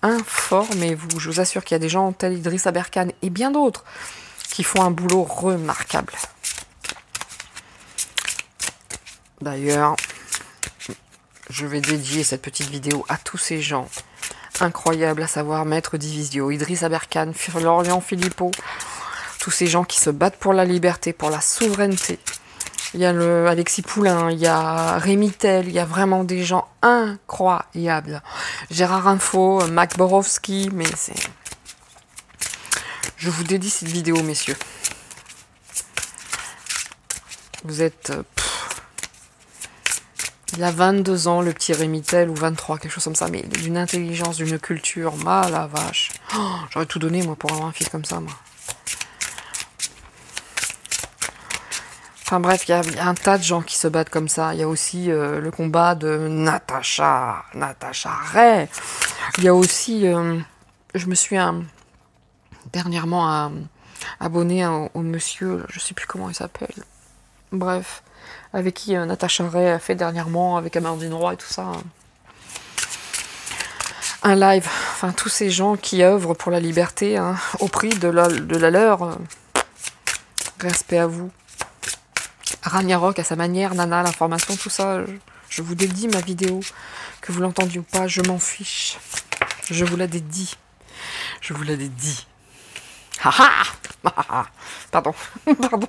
Informez-vous. Je vous assure qu'il y a des gens tels Idriss Aberkane et bien d'autres qui font un boulot remarquable. D'ailleurs, je vais dédier cette petite vidéo à tous ces gens incroyables, à savoir Maître Divisio, Idriss Aberkane, Florian Philippot, tous ces gens qui se battent pour la liberté, pour la souveraineté. Il y a Alexis Poulain, il y a Rémi Tell, il y a vraiment des gens incroyables. Gérard Info, Mac Borowski, mais c'est... Je vous dédie cette vidéo, messieurs. Vous êtes... Il a 22 ans, le petit Rémi Tell, ou 23, quelque chose comme ça, mais d'une intelligence, d'une culture, la vache. Oh, j'aurais tout donné, moi, pour avoir un fils comme ça, moi. Enfin bref, il y a un tas de gens qui se battent comme ça. Il y a aussi le combat de Natacha Ray. Il y a aussi, je me suis dernièrement abonnée au monsieur, je sais plus comment il s'appelle. Bref, avec qui Natacha Ray a fait dernièrement, avec Amandine Roy et tout ça. Un live. Enfin, tous ces gens qui œuvrent pour la liberté, hein, au prix de la leur. Respect à vous. Ragnarok à sa manière, Nana, l'information, tout ça, je vous dédie ma vidéo, que vous l'entendiez ou pas, je m'en fiche. Je vous la dédie. Je vous la dédie. Pardon, pardon.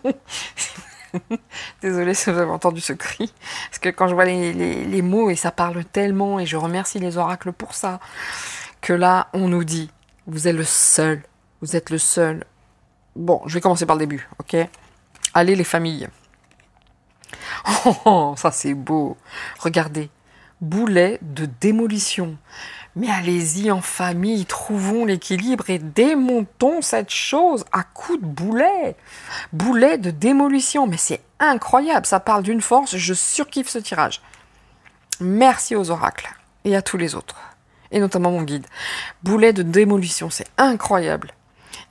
Désolée si vous avez entendu ce cri. Parce que quand je vois les mots, et ça parle tellement, et je remercie les oracles pour ça, que là, on nous dit, vous êtes le seul. Vous êtes le seul. Bon, je vais commencer par le début, ok? Allez les familles. Oh, ça c'est beau. Regardez, boulet de démolition. Mais allez-y en famille, trouvons l'équilibre et démontons cette chose à coups de boulet. Boulet de démolition, mais c'est incroyable, ça parle d'une force, je surkiffe ce tirage. Merci aux oracles et à tous les autres, et notamment mon guide. Boulet de démolition, c'est incroyable.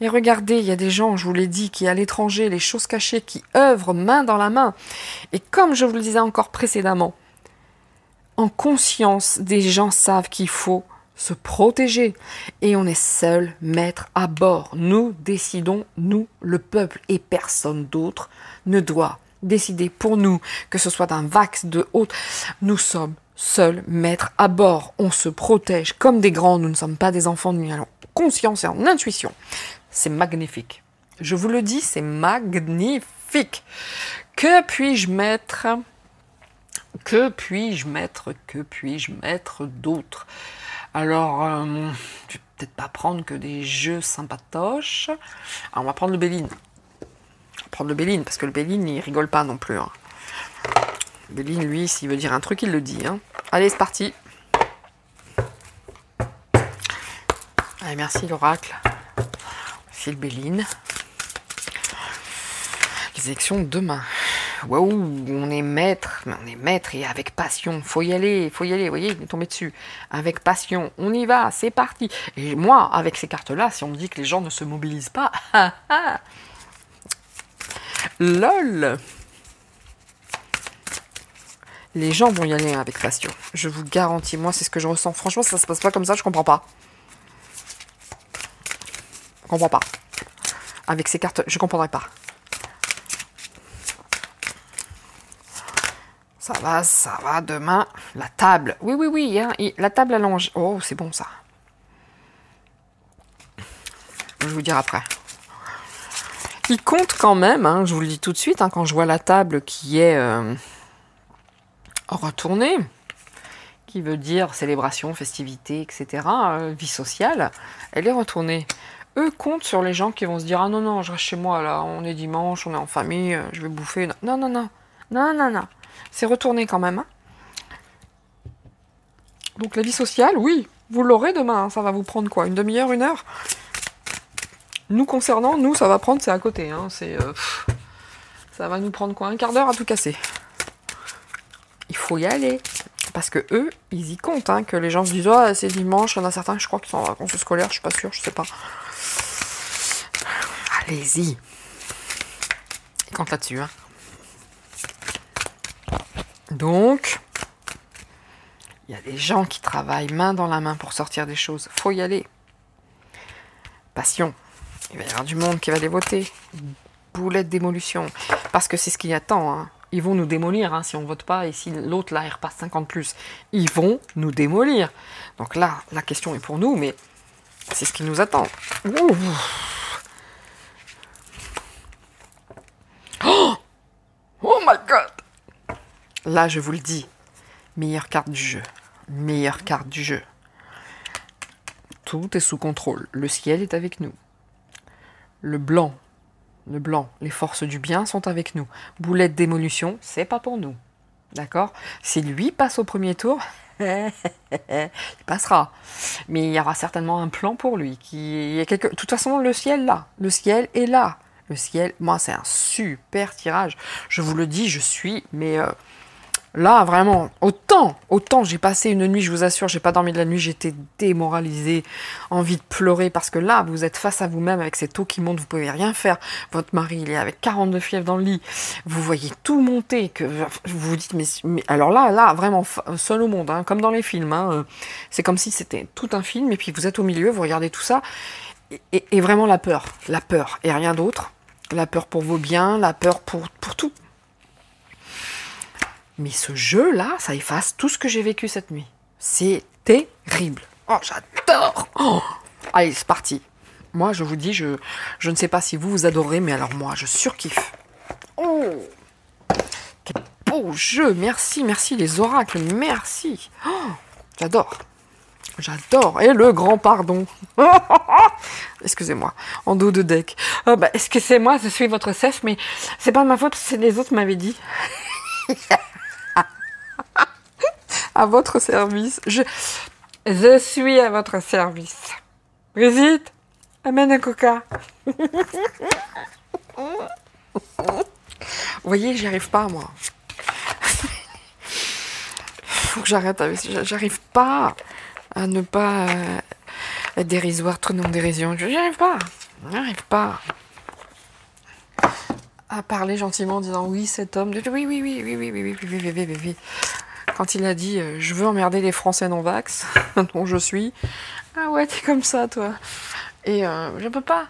Et regardez, il y a des gens, je vous l'ai dit, qui à l'étranger, les choses cachées, qui œuvrent main dans la main. Et comme je vous le disais encore précédemment, en conscience, des gens savent qu'il faut se protéger. Et on est seul maître à bord. Nous décidons, nous, le peuple, et personne d'autre ne doit décider pour nous, que ce soit d'un vax, de autre. Nous sommes seuls maîtres à bord. On se protège comme des grands. Nous ne sommes pas des enfants. Nous y allons en conscience et en intuition. C'est magnifique. Je vous le dis, c'est magnifique. Que puis-je mettre? Que puis-je mettre? Que puis-je mettre d'autre? Alors, je vais peut-être pas prendre que des jeux sympatoches. Alors, on va prendre le Béline. On va prendre le Béline, parce que le Béline, il rigole pas non plus. Hein. Le Béline, lui, s'il veut dire un truc, il le dit. Hein. Allez, c'est parti. Allez, merci l'oracle. C'est le Béline. Les élections demain. Waouh, on est maître, et avec passion. Faut y aller, vous voyez, il est tombé dessus. Avec passion, on y va, c'est parti. Et moi, avec ces cartes-là, si on me dit que les gens ne se mobilisent pas, lol. Les gens vont y aller avec passion. Je vous garantis, moi, c'est ce que je ressens. Franchement, ça se passe pas comme ça, je comprends pas. Je comprends pas. Avec ces cartes, je comprendrai pas. Ça va, demain. La table. Oui, hein, la table allonge. Oh, c'est bon, ça. Je vais vous dire après. Il compte quand même, hein, je vous le dis tout de suite, hein, quand je vois la table qui est retournée, qui veut dire célébration, festivité, etc., vie sociale, elle est retournée. Eux comptent sur les gens qui vont se dire « Ah non, je reste chez moi, là, on est dimanche, on est en famille, je vais bouffer. » Non. C'est retourné quand même. Hein. Donc la vie sociale, oui, vous l'aurez demain. Hein. Ça va vous prendre quoi? Une demi-heure, 1 heure? Nous concernant, nous, ça va prendre, c'est à côté. Hein. Ça va nous prendre quoi? 1/4 d'heure à tout casser. Il faut y aller. Parce que eux, ils y comptent. Hein, que les gens se disent « Ah, c'est dimanche. » Il y en a certains, je crois, qui sont en vacances scolaires. Je suis pas sûre, je sais pas. Allez-y. Ils comptent là-dessus. Hein. Donc, il y a des gens qui travaillent main dans la main pour sortir des choses. Faut y aller. Passion. Il va y avoir du monde qui va les voter. Boulet de démolition. Parce que c'est ce qui attend. Hein. Ils vont nous démolir hein, si on ne vote pas. Et si l'autre, là, il repasse 50+. Ils vont nous démolir. Donc là, la question est pour nous, mais c'est ce qui nous attend. Ouh. Oh my God! Là, je vous le dis, meilleure carte du jeu. Meilleure carte du jeu. Tout est sous contrôle. Le ciel est avec nous. Le blanc, les forces du bien sont avec nous. Boulet de démolition, c'est pas pour nous. D'accord? Si lui passe au premier tour, il passera. Mais il y aura certainement un plan pour lui. De toute façon, le ciel là. Le ciel est là. le ciel. Moi, c'est un super tirage. Je vous le dis, je suis... Mais là, vraiment, autant j'ai passé une nuit, je vous assure, j'ai pas dormi de la nuit, j'étais démoralisée, envie de pleurer, parce que là, vous êtes face à vous-même avec cette eau qui monte, vous pouvez rien faire. Votre mari, il est avec 42 fièvres dans le lit, vous voyez tout monter, que vous vous dites, mais alors là, vraiment, seul au monde, hein, comme dans les films, hein, c'est comme si c'était tout un film, et puis vous êtes au milieu, vous regardez tout ça, et vraiment la peur, et rien d'autre, la peur pour vos biens, la peur pour tout. Mais ce jeu-là, ça efface tout ce que j'ai vécu cette nuit. C'est terrible. Oh, j'adore. Oh. Allez, c'est parti. Moi, je vous dis, je ne sais pas si vous adorez, mais alors moi, je surkiffe. Oh, quel beau jeu. Merci les oracles, merci. Oh, j'adore. Et le grand pardon. Excusez-moi, en dos de deck. Excusez-moi, je suis votre chef, mais c'est pas de ma faute, c'est les autres m'avaient dit. À votre service. Je suis à votre service. Brigitte, amène un coca. Vous voyez, j'y arrive pas, moi. Faut que j'arrête avec ça. J'arrive pas à ne pas être dérisoire, tourner en dérision. J'y arrive pas. À parler gentiment en disant oui, cet homme. Oui. Quand il a dit je veux emmerder les Français non-vax, dont je suis. Ah ouais, t'es comme ça, toi. Et je peux pas.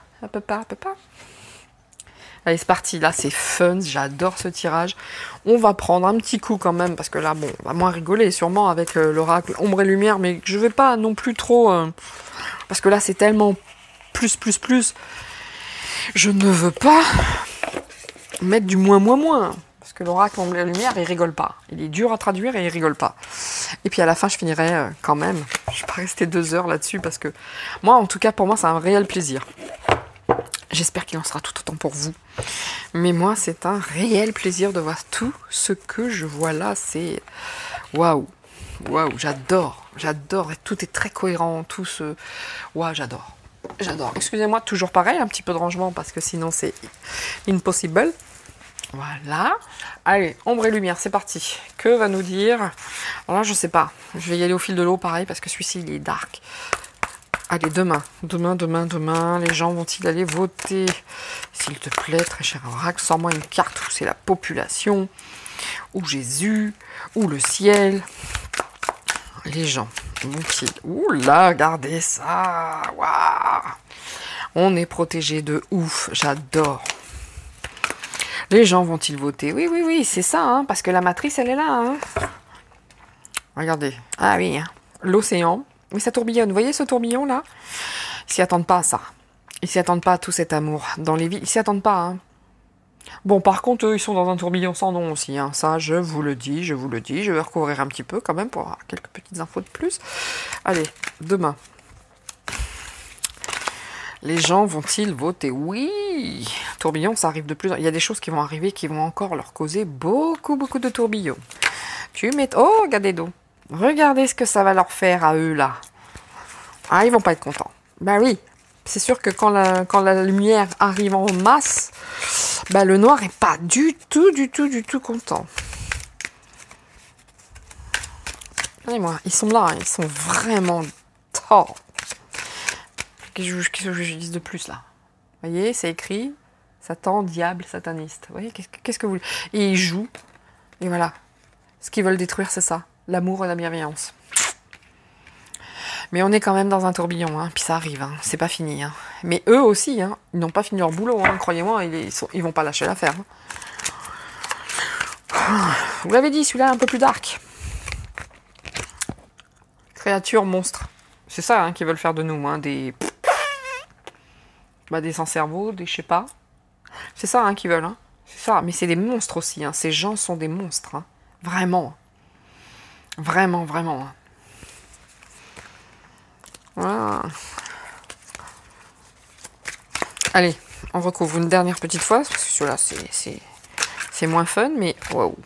Allez, c'est parti. Là, c'est fun. J'adore ce tirage. On va prendre un petit coup quand même, parce que là, bon, on va moins rigoler sûrement avec l'oracle Ombre et Lumière, mais je vais pas non plus trop... parce que là, c'est tellement plus. Je ne veux pas mettre du moins. Parce que l'oracle Ombre et Lumière, il rigole pas. Il est dur à traduire et il rigole pas. Et puis à la fin, je finirai quand même. Je vais pas rester 2 heures là-dessus, parce que moi, en tout cas, pour moi, c'est un réel plaisir. J'espère qu'il en sera tout autant pour vous. Mais moi, c'est un réel plaisir de voir tout ce que je vois là. C'est... Waouh, j'adore. Et tout est très cohérent. Tout ce... Waouh, j'adore. Excusez-moi, toujours pareil, un petit peu de rangement, parce que sinon, c'est impossible. Voilà. Allez, Ombre et Lumière, c'est parti. Que va nous dire... Alors là, je sais pas. Je vais y aller au fil de l'eau, pareil, parce que celui-ci, il est dark. Allez, demain, les gens vont-ils aller voter? S'il te plaît, très cher oracle, sors-moi une carte où c'est la population, ou Jésus, ou le ciel. Les gens vont-ils... Ouh là, regardez ça. Waouh. On est protégé de ouf, j'adore. Les gens vont-ils voter? Oui, c'est ça, hein, parce que la matrice, elle est là. Hein. Regardez. Ah oui, hein. L'océan. Oui, ça tourbillonne. Vous voyez ce tourbillon là? Ils s'y attendent pas à ça. Ils s'y attendent pas à tout cet amour. Dans les vies, ils s'y attendent pas. Hein. Bon, par contre, eux, ils sont dans un tourbillon sans nom aussi. Hein. Ça, je vous le dis. Je vais recouvrir un petit peu quand même pour avoir quelques petites infos de plus. Allez, demain. Les gens vont-ils voter? Oui. Tourbillon, ça arrive de plus. Il y a des choses qui vont arriver qui vont encore leur causer beaucoup de tourbillons. Oh, regardez donc. Regardez ce que ça va leur faire à eux, là. Ah, ils vont pas être contents. Bah oui, c'est sûr que quand la lumière arrive en masse, bah le noir est pas du tout content. Regardez-moi, ils sont là, ils sont vraiment... Oh. Qu'est-ce que je dis de plus, là? Vous voyez, c'est écrit Satan, diable, sataniste. Vous voyez, qu'est-ce que vous... Et ils jouent, et voilà. Ce qu'ils veulent détruire, c'est ça. L'amour et la bienveillance. Mais on est quand même dans un tourbillon, hein, puis ça arrive, hein, c'est pas fini. Hein. Mais eux aussi, hein, ils n'ont pas fini leur boulot, hein, croyez-moi, ils vont pas lâcher l'affaire. Hein. Vous l'avez dit, celui-là est un peu plus dark. Créatures monstres. C'est ça hein, qu'ils veulent faire de nous, hein, des sans-cerveau, des je sais pas. C'est ça hein, qu'ils veulent. Hein. C'est ça, mais c'est des monstres aussi. Hein. Ces gens sont des monstres. Hein. Vraiment. Vraiment. Voilà. Allez, on recouvre une dernière petite fois, parce que celui-là, c'est moins fun, mais waouh.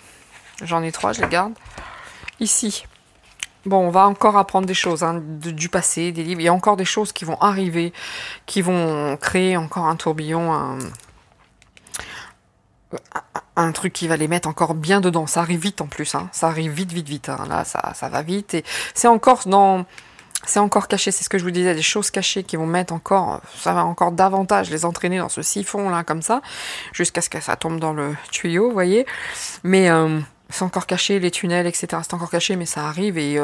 J'en ai 3, je les garde. Ici. Bon, on va encore apprendre des choses hein, du passé, des livres. Il y a encore des choses qui vont arriver, qui vont créer encore un tourbillon un truc qui va les mettre encore bien dedans. Ça arrive vite en plus, hein. Ça arrive vite, vite, vite. Hein. Là, ça va vite. Et c'est encore dans... C'est encore caché, c'est ce que je vous disais, des choses cachées qui vont mettre encore, ça va encore davantage les entraîner dans ce siphon là, comme ça, jusqu'à ce que ça tombe dans le tuyau, vous voyez. Mais c'est encore caché, les tunnels, etc. C'est encore caché, mais ça arrive et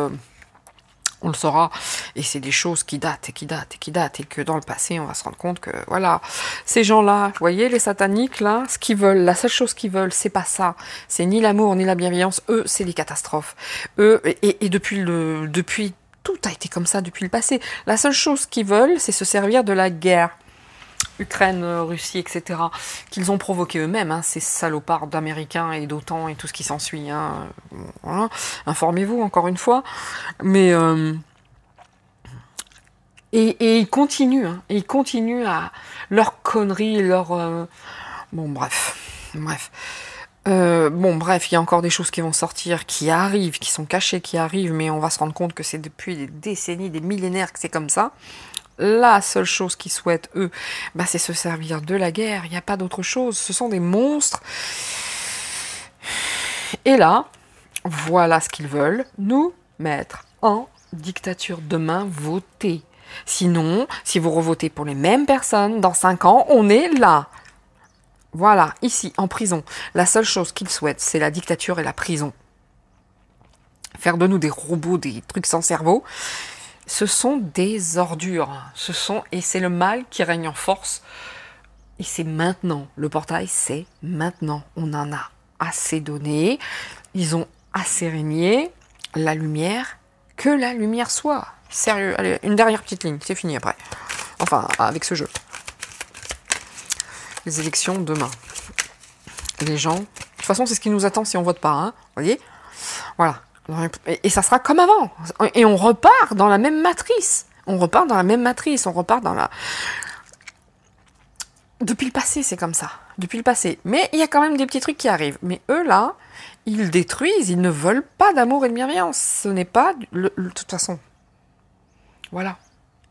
on le saura. Et c'est des choses qui datent et qui datent et qui datent et que dans le passé, on va se rendre compte que voilà, ces gens-là, vous voyez, les sataniques là, ce qu'ils veulent, la seule chose qu'ils veulent, c'est pas ça. C'est ni l'amour ni la bienveillance. Eux, c'est les catastrophes. Eux et depuis tout a été comme ça depuis le passé. La seule chose qu'ils veulent, c'est se servir de la guerre. Ukraine, Russie, etc. qu'ils ont provoqué eux-mêmes, hein, ces salopards d'Américains et d'OTAN et tout ce qui s'ensuit. Hein. Voilà. Informez-vous encore une fois. Mais et ils continuent, hein, et ils continuent à leurs conneries, leur bon bref. Bon, bref, il y a encore des choses qui vont sortir, qui arrivent, qui sont cachées, qui arrivent, mais on va se rendre compte que c'est depuis des décennies, des millénaires que c'est comme ça. La seule chose qu'ils souhaitent, eux, bah, c'est se servir de la guerre. Il n'y a pas d'autre chose. Ce sont des monstres. Et là, voilà ce qu'ils veulent, nous mettre en dictature. Demain, votez. Sinon, si vous revotez pour les mêmes personnes, dans 5 ans, on est là. Voilà, ici, en prison. La seule chose qu'ils souhaitent, c'est la dictature et la prison. Faire de nous des robots, des trucs sans cerveau. Ce sont des ordures. Et c'est le mal qui règne en force. Et c'est maintenant. Le portail, c'est maintenant. On en a assez donné. Ils ont assez régné. La lumière, que la lumière soit. Sérieux. Allez, une dernière petite ligne. C'est fini après. Enfin, avec ce jeu. Les élections demain. Les gens... De toute façon, c'est ce qui nous attend si on vote pas. Hein, vous voyez ? Voilà. Et ça sera comme avant. Et on repart dans la même matrice. On repart dans la... Depuis le passé, c'est comme ça. Depuis le passé. Mais il y a quand même des petits trucs qui arrivent. Mais eux, là, ils détruisent. Ils ne veulent pas d'amour et de bienveillance. Ce n'est pas... De toute façon. Voilà.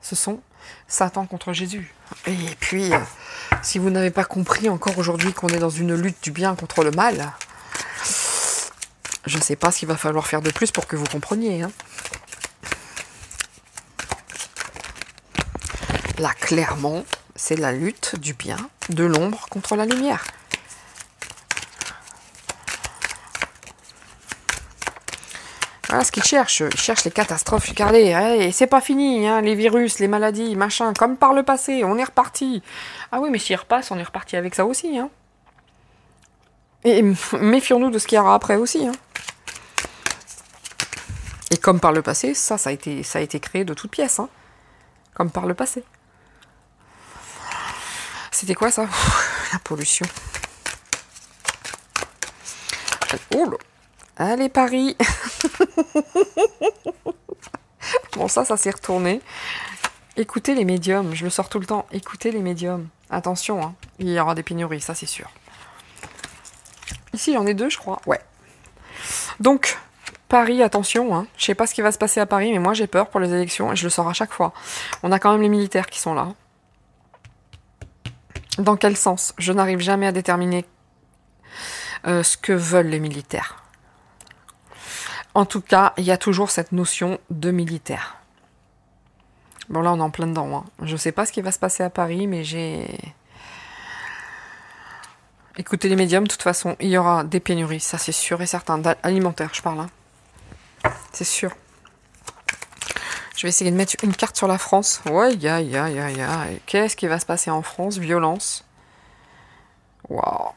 Ce sont Satan contre Jésus. Et puis, si vous n'avez pas compris encore aujourd'hui qu'on est dans une lutte du bien contre le mal, je ne sais pas ce qu'il va falloir faire de plus pour que vous compreniez. Hein. Là, clairement, c'est la lutte du bien, de l'ombre contre la lumière. Voilà ce qu'ils cherchent. Ils cherchent les catastrophes. Regardez, et c'est pas fini, hein, les virus, les maladies, machin, comme par le passé, on est reparti. Ah oui, mais s'il repasse, on est reparti avec ça aussi. Hein. Et méfions-nous de ce qu'il y aura après aussi. Hein. Et comme par le passé, ça a été créé de toutes pièces. Hein. Comme par le passé. C'était quoi ça ? La pollution. Oh là. Allez, Paris. Bon, ça s'est retourné. Écoutez les médiums, je le sors tout le temps. Écoutez les médiums. Attention, hein, il y aura des pénuries, ça c'est sûr. Ici, il y en a 2, je crois. Ouais. Donc, Paris, attention. Hein. Je sais pas ce qui va se passer à Paris, mais moi j'ai peur pour les élections et je le sors à chaque fois. On a quand même les militaires qui sont là. Dans quel sens ? Je n'arrive jamais à déterminer ce que veulent les militaires. En tout cas, il y a toujours cette notion de militaire. Bon, là, on est en plein dedans. Hein. Je ne sais pas ce qui va se passer à Paris, mais j'ai... Écoutez les médiums, de toute façon, il y aura des pénuries, ça c'est sûr et certain. Alimentaire, je parle. Hein. C'est sûr. Je vais essayer de mettre une carte sur la France. Ouais, qu'est-ce qui va se passer en France ? Violence. Waouh.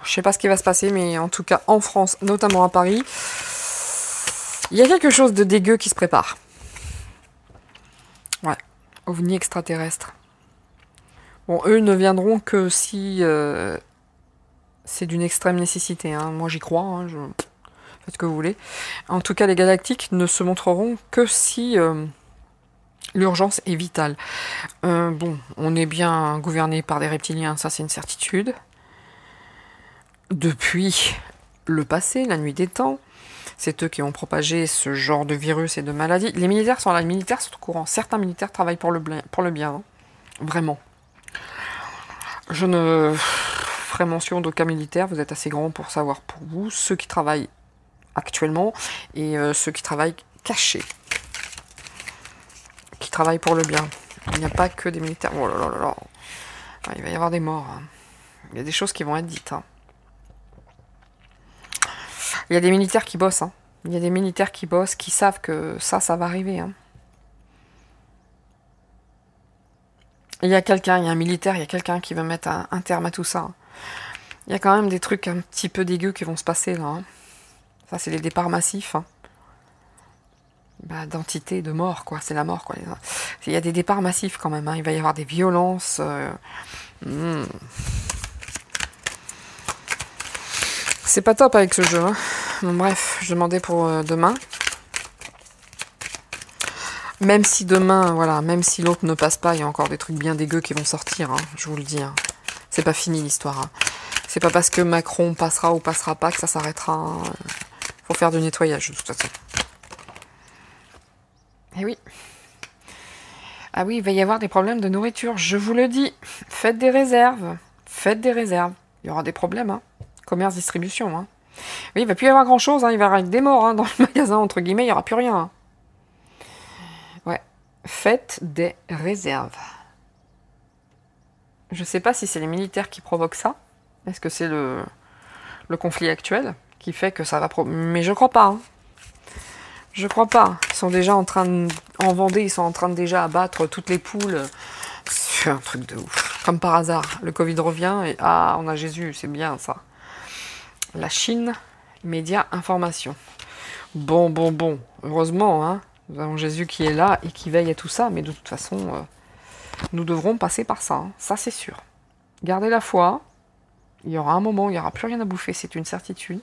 Je sais pas ce qui va se passer, mais en tout cas, en France, notamment à Paris... Il y a quelque chose de dégueu qui se prépare. Ouais. OVNI extraterrestre. Bon, eux ne viendront que si c'est d'une extrême nécessité. Hein. Moi, j'y crois. Hein, faites ce que vous voulez. En tout cas, les galactiques ne se montreront que si l'urgence est vitale. Bon, on est bien gouverné par des reptiliens, ça c'est une certitude. Depuis le passé, la nuit des temps. C'est eux qui ont propagé ce genre de virus et de maladies. Les militaires sont là, les militaires sont au courant. Certains militaires travaillent pour le bien. Hein. Vraiment. ferai mention de cas militaires, vous êtes assez grand pour savoir pour vous, ceux qui travaillent actuellement et ceux qui travaillent cachés, qui travaillent pour le bien. Il n'y a pas que des militaires. Oh là là là là. Ah, il va y avoir des morts. Hein. Il y a des choses qui vont être dites. Hein. Il y a des militaires qui bossent. Hein. Il y a des militaires qui bossent, qui savent que ça va arriver. Hein. Il y a quelqu'un, il y a un militaire, il y a quelqu'un qui veut mettre un terme à tout ça. Hein. Il y a quand même des trucs un petit peu dégueux qui vont se passer là. Hein. Ça, c'est les départs massifs. Hein. Bah, d'entité, de mort, quoi. C'est la mort, quoi. Il y a des départs massifs quand même. Hein. Il va y avoir des violences. C'est pas top avec ce jeu. Hein. Bon, bref, je demandais pour demain. Même si demain, voilà, même si l'autre ne passe pas, il y a encore des trucs bien dégueux qui vont sortir. Hein, je vous le dis. Hein. C'est pas fini l'histoire. Hein. C'est pas parce que Macron passera ou passera pas que ça s'arrêtera. Hein. Faut faire du nettoyage de toute façon. Eh oui. Ah oui, il va y avoir des problèmes de nourriture, je vous le dis. Faites des réserves. Faites des réserves. Il y aura des problèmes, hein. Commerce, distribution, hein. Oui, il ne va plus y avoir grand-chose, hein. Il va y avoir des morts, hein, dans le magasin, entre guillemets, il n'y aura plus rien. Hein. Ouais. Faites des réserves. Je ne sais pas si c'est les militaires qui provoquent ça. Est-ce que c'est le conflit actuel qui fait que ça va... Mais je crois pas, hein. Je crois pas. Ils sont déjà en train de... En Vendée, ils sont en train de déjà abattre toutes les poules. C'est un truc de ouf. Comme par hasard, le Covid revient et... Ah, on a Jésus, c'est bien ça. La Chine, médias, information. Bon. Heureusement, hein. Nous avons Jésus qui est là et qui veille à tout ça. Mais de toute façon, nous devrons passer par ça. Hein. Ça, c'est sûr. Gardez la foi. Il y aura un moment où il n'y aura plus rien à bouffer. C'est une certitude.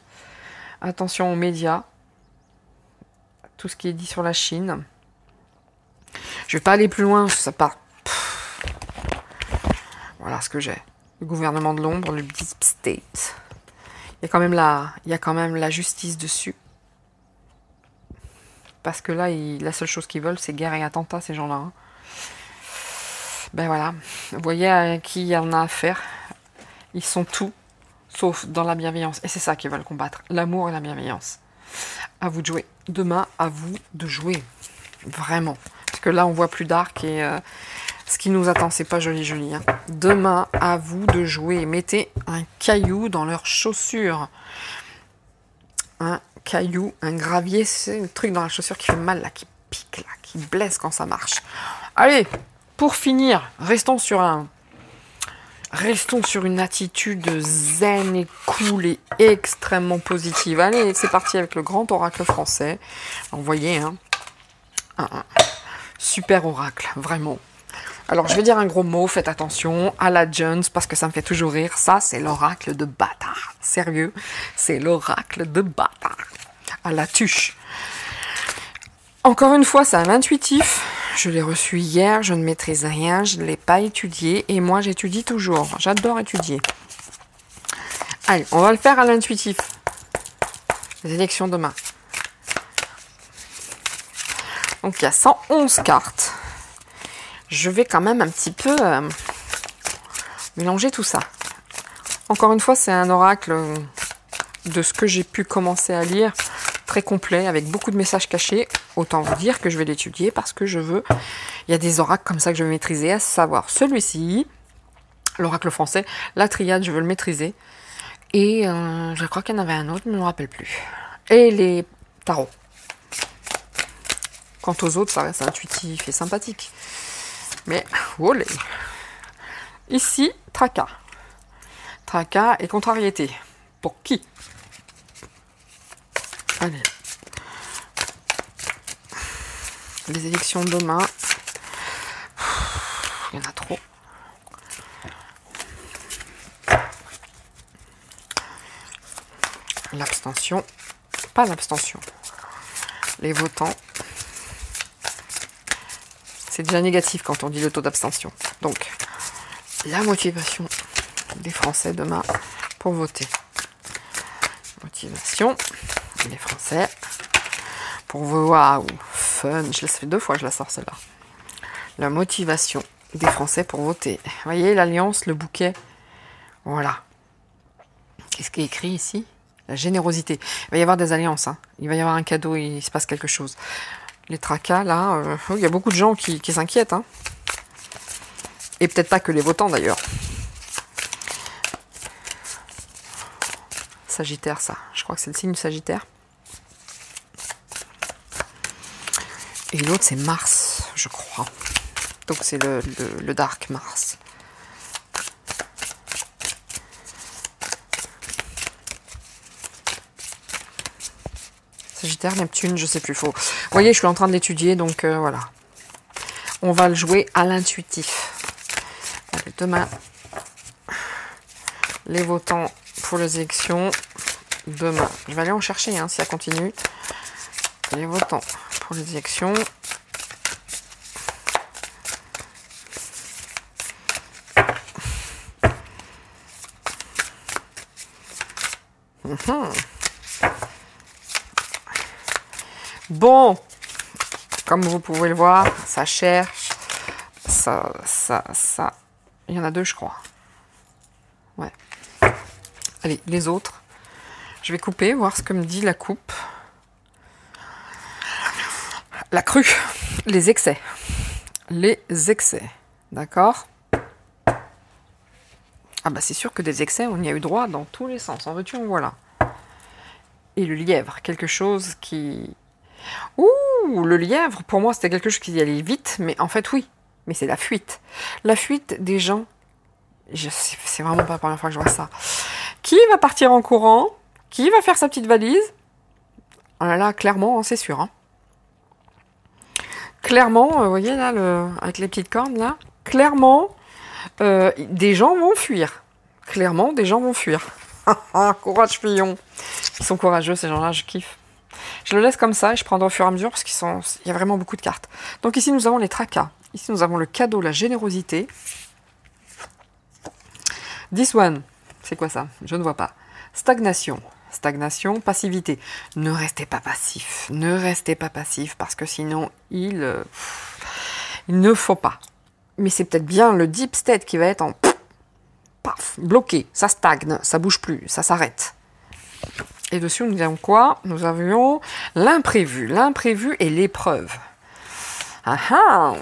Attention aux médias. Tout ce qui est dit sur la Chine. Je vais pas aller plus loin, ça part. Voilà ce que j'ai. Le gouvernement de l'ombre, le Deep State. Il y a quand même la justice dessus. Parce que là, la seule chose qu'ils veulent, c'est guerre et attentat, ces gens-là. Hein. Ben voilà. Vous voyez à qui il y en a affaire. Ils sont tout, sauf dans la bienveillance. Et c'est ça qu'ils veulent combattre. L'amour et la bienveillance. À vous de jouer. Demain, à vous de jouer. Vraiment. Parce que là, on voit plus d'arc et ce qui nous attend, c'est pas joli. Hein. Demain, à vous de jouer. Mettez un caillou dans leurs chaussures. Un caillou, un gravier, c'est un truc dans la chaussure qui fait mal, là, qui pique, là, qui blesse quand ça marche. Allez, pour finir, restons sur une attitude zen et cool et extrêmement positive. Allez, c'est parti avec le grand oracle français. Vous voyez, hein, un super oracle, vraiment. Alors, je vais dire un gros mot, faites attention à la Jones, parce que ça me fait toujours rire. Ça, c'est l'oracle de bâtard. Sérieux, c'est l'oracle de bâtard. À la tuche. Encore une fois, c'est un intuitif. Je l'ai reçu hier, je ne maîtrise rien, je ne l'ai pas étudié. Et moi, j'étudie toujours. J'adore étudier. Allez, on va le faire à l'intuitif. Les élections demain. Donc, il y a 111 cartes. Je vais quand même un petit peu mélanger tout ça. Encore une fois, c'est un oracle de ce que j'ai pu commencer à lire. Très complet, avec beaucoup de messages cachés. Autant vous dire que je vais l'étudier parce que je veux... Il y a des oracles comme ça que je vais maîtriser, à savoir celui-ci, l'oracle français, la triade, je veux le maîtriser. Et je crois qu'il y en avait un autre, mais je ne me rappelle plus. Et les tarots. Quant aux autres, ça reste intuitif et sympathique. Mais, olé. Ici, tracas. Tracas et contrariété. Pour qui? Allez. Les élections de demain. Il y en a trop. L'abstention. Pas l'abstention. Les votants. C'est déjà négatif quand on dit le taux d'abstention. Donc, la motivation des Français demain pour voter. Motivation des Français pour waouh, fun. Ça fait 2 fois que je la sors celle-là. La motivation des Français pour voter. Vous voyez l'alliance, le bouquet. Voilà. Qu'est-ce qui est écrit ici? La générosité. Il va y avoir des alliances, hein. Il va y avoir un cadeau, il se passe quelque chose. Les tracas, là, il y a beaucoup de gens qui s'inquiètent, hein. Et peut-être pas que les votants, d'ailleurs. Sagittaire, ça. Je crois que c'est le signe du Sagittaire. Et l'autre, c'est Mars, je crois. Donc c'est le Dark Mars. Sagittaire, Neptune, je sais plus. Vous voyez, je suis en train de l'étudier, donc voilà. On va le jouer à l'intuitif. Allez, demain, les votants pour les élections. Demain, je vais aller en chercher, hein, si ça continue. Les votants pour les élections. Bon, comme vous pouvez le voir, ça cherche, ça. Il y en a deux, je crois. Ouais. Allez, les autres. Je vais couper, voir ce que me dit la coupe. La crue, les excès. Les excès, d'accord? Ah bah c'est sûr que des excès, on y a eu droit dans tous les sens, en veux-tu, en voilà. Et le lièvre, quelque chose qui... Ouh, le lièvre, pour moi, c'était quelque chose qui allait vite, mais en fait, oui. Mais c'est la fuite. La fuite des gens, c'est vraiment pas la première fois que je vois ça. Qui va partir en courant? Qui va faire sa petite valise? Oh là là, clairement, c'est sûr. Hein. Clairement, vous voyez là, avec les petites cornes là, clairement, des gens vont fuir. Clairement, des gens vont fuir. Courage, pion. Ils sont courageux, ces gens-là, je kiffe. Je le laisse comme ça et je prendrai au fur et à mesure parce qu'il y a vraiment beaucoup de cartes. Donc ici, nous avons les tracas. Ici, nous avons le cadeau, la générosité. This one, c'est quoi ça? Je ne vois pas. Stagnation. Stagnation, passivité. Ne restez pas passif. Ne restez pas passif parce que sinon, il ne faut pas. Mais c'est peut-être bien le deep state qui va être en paf, bloqué. Ça stagne, ça bouge plus, ça s'arrête. Et dessus, nous avons quoi? Nous avions l'imprévu. L'imprévu et l'épreuve. Ah ah!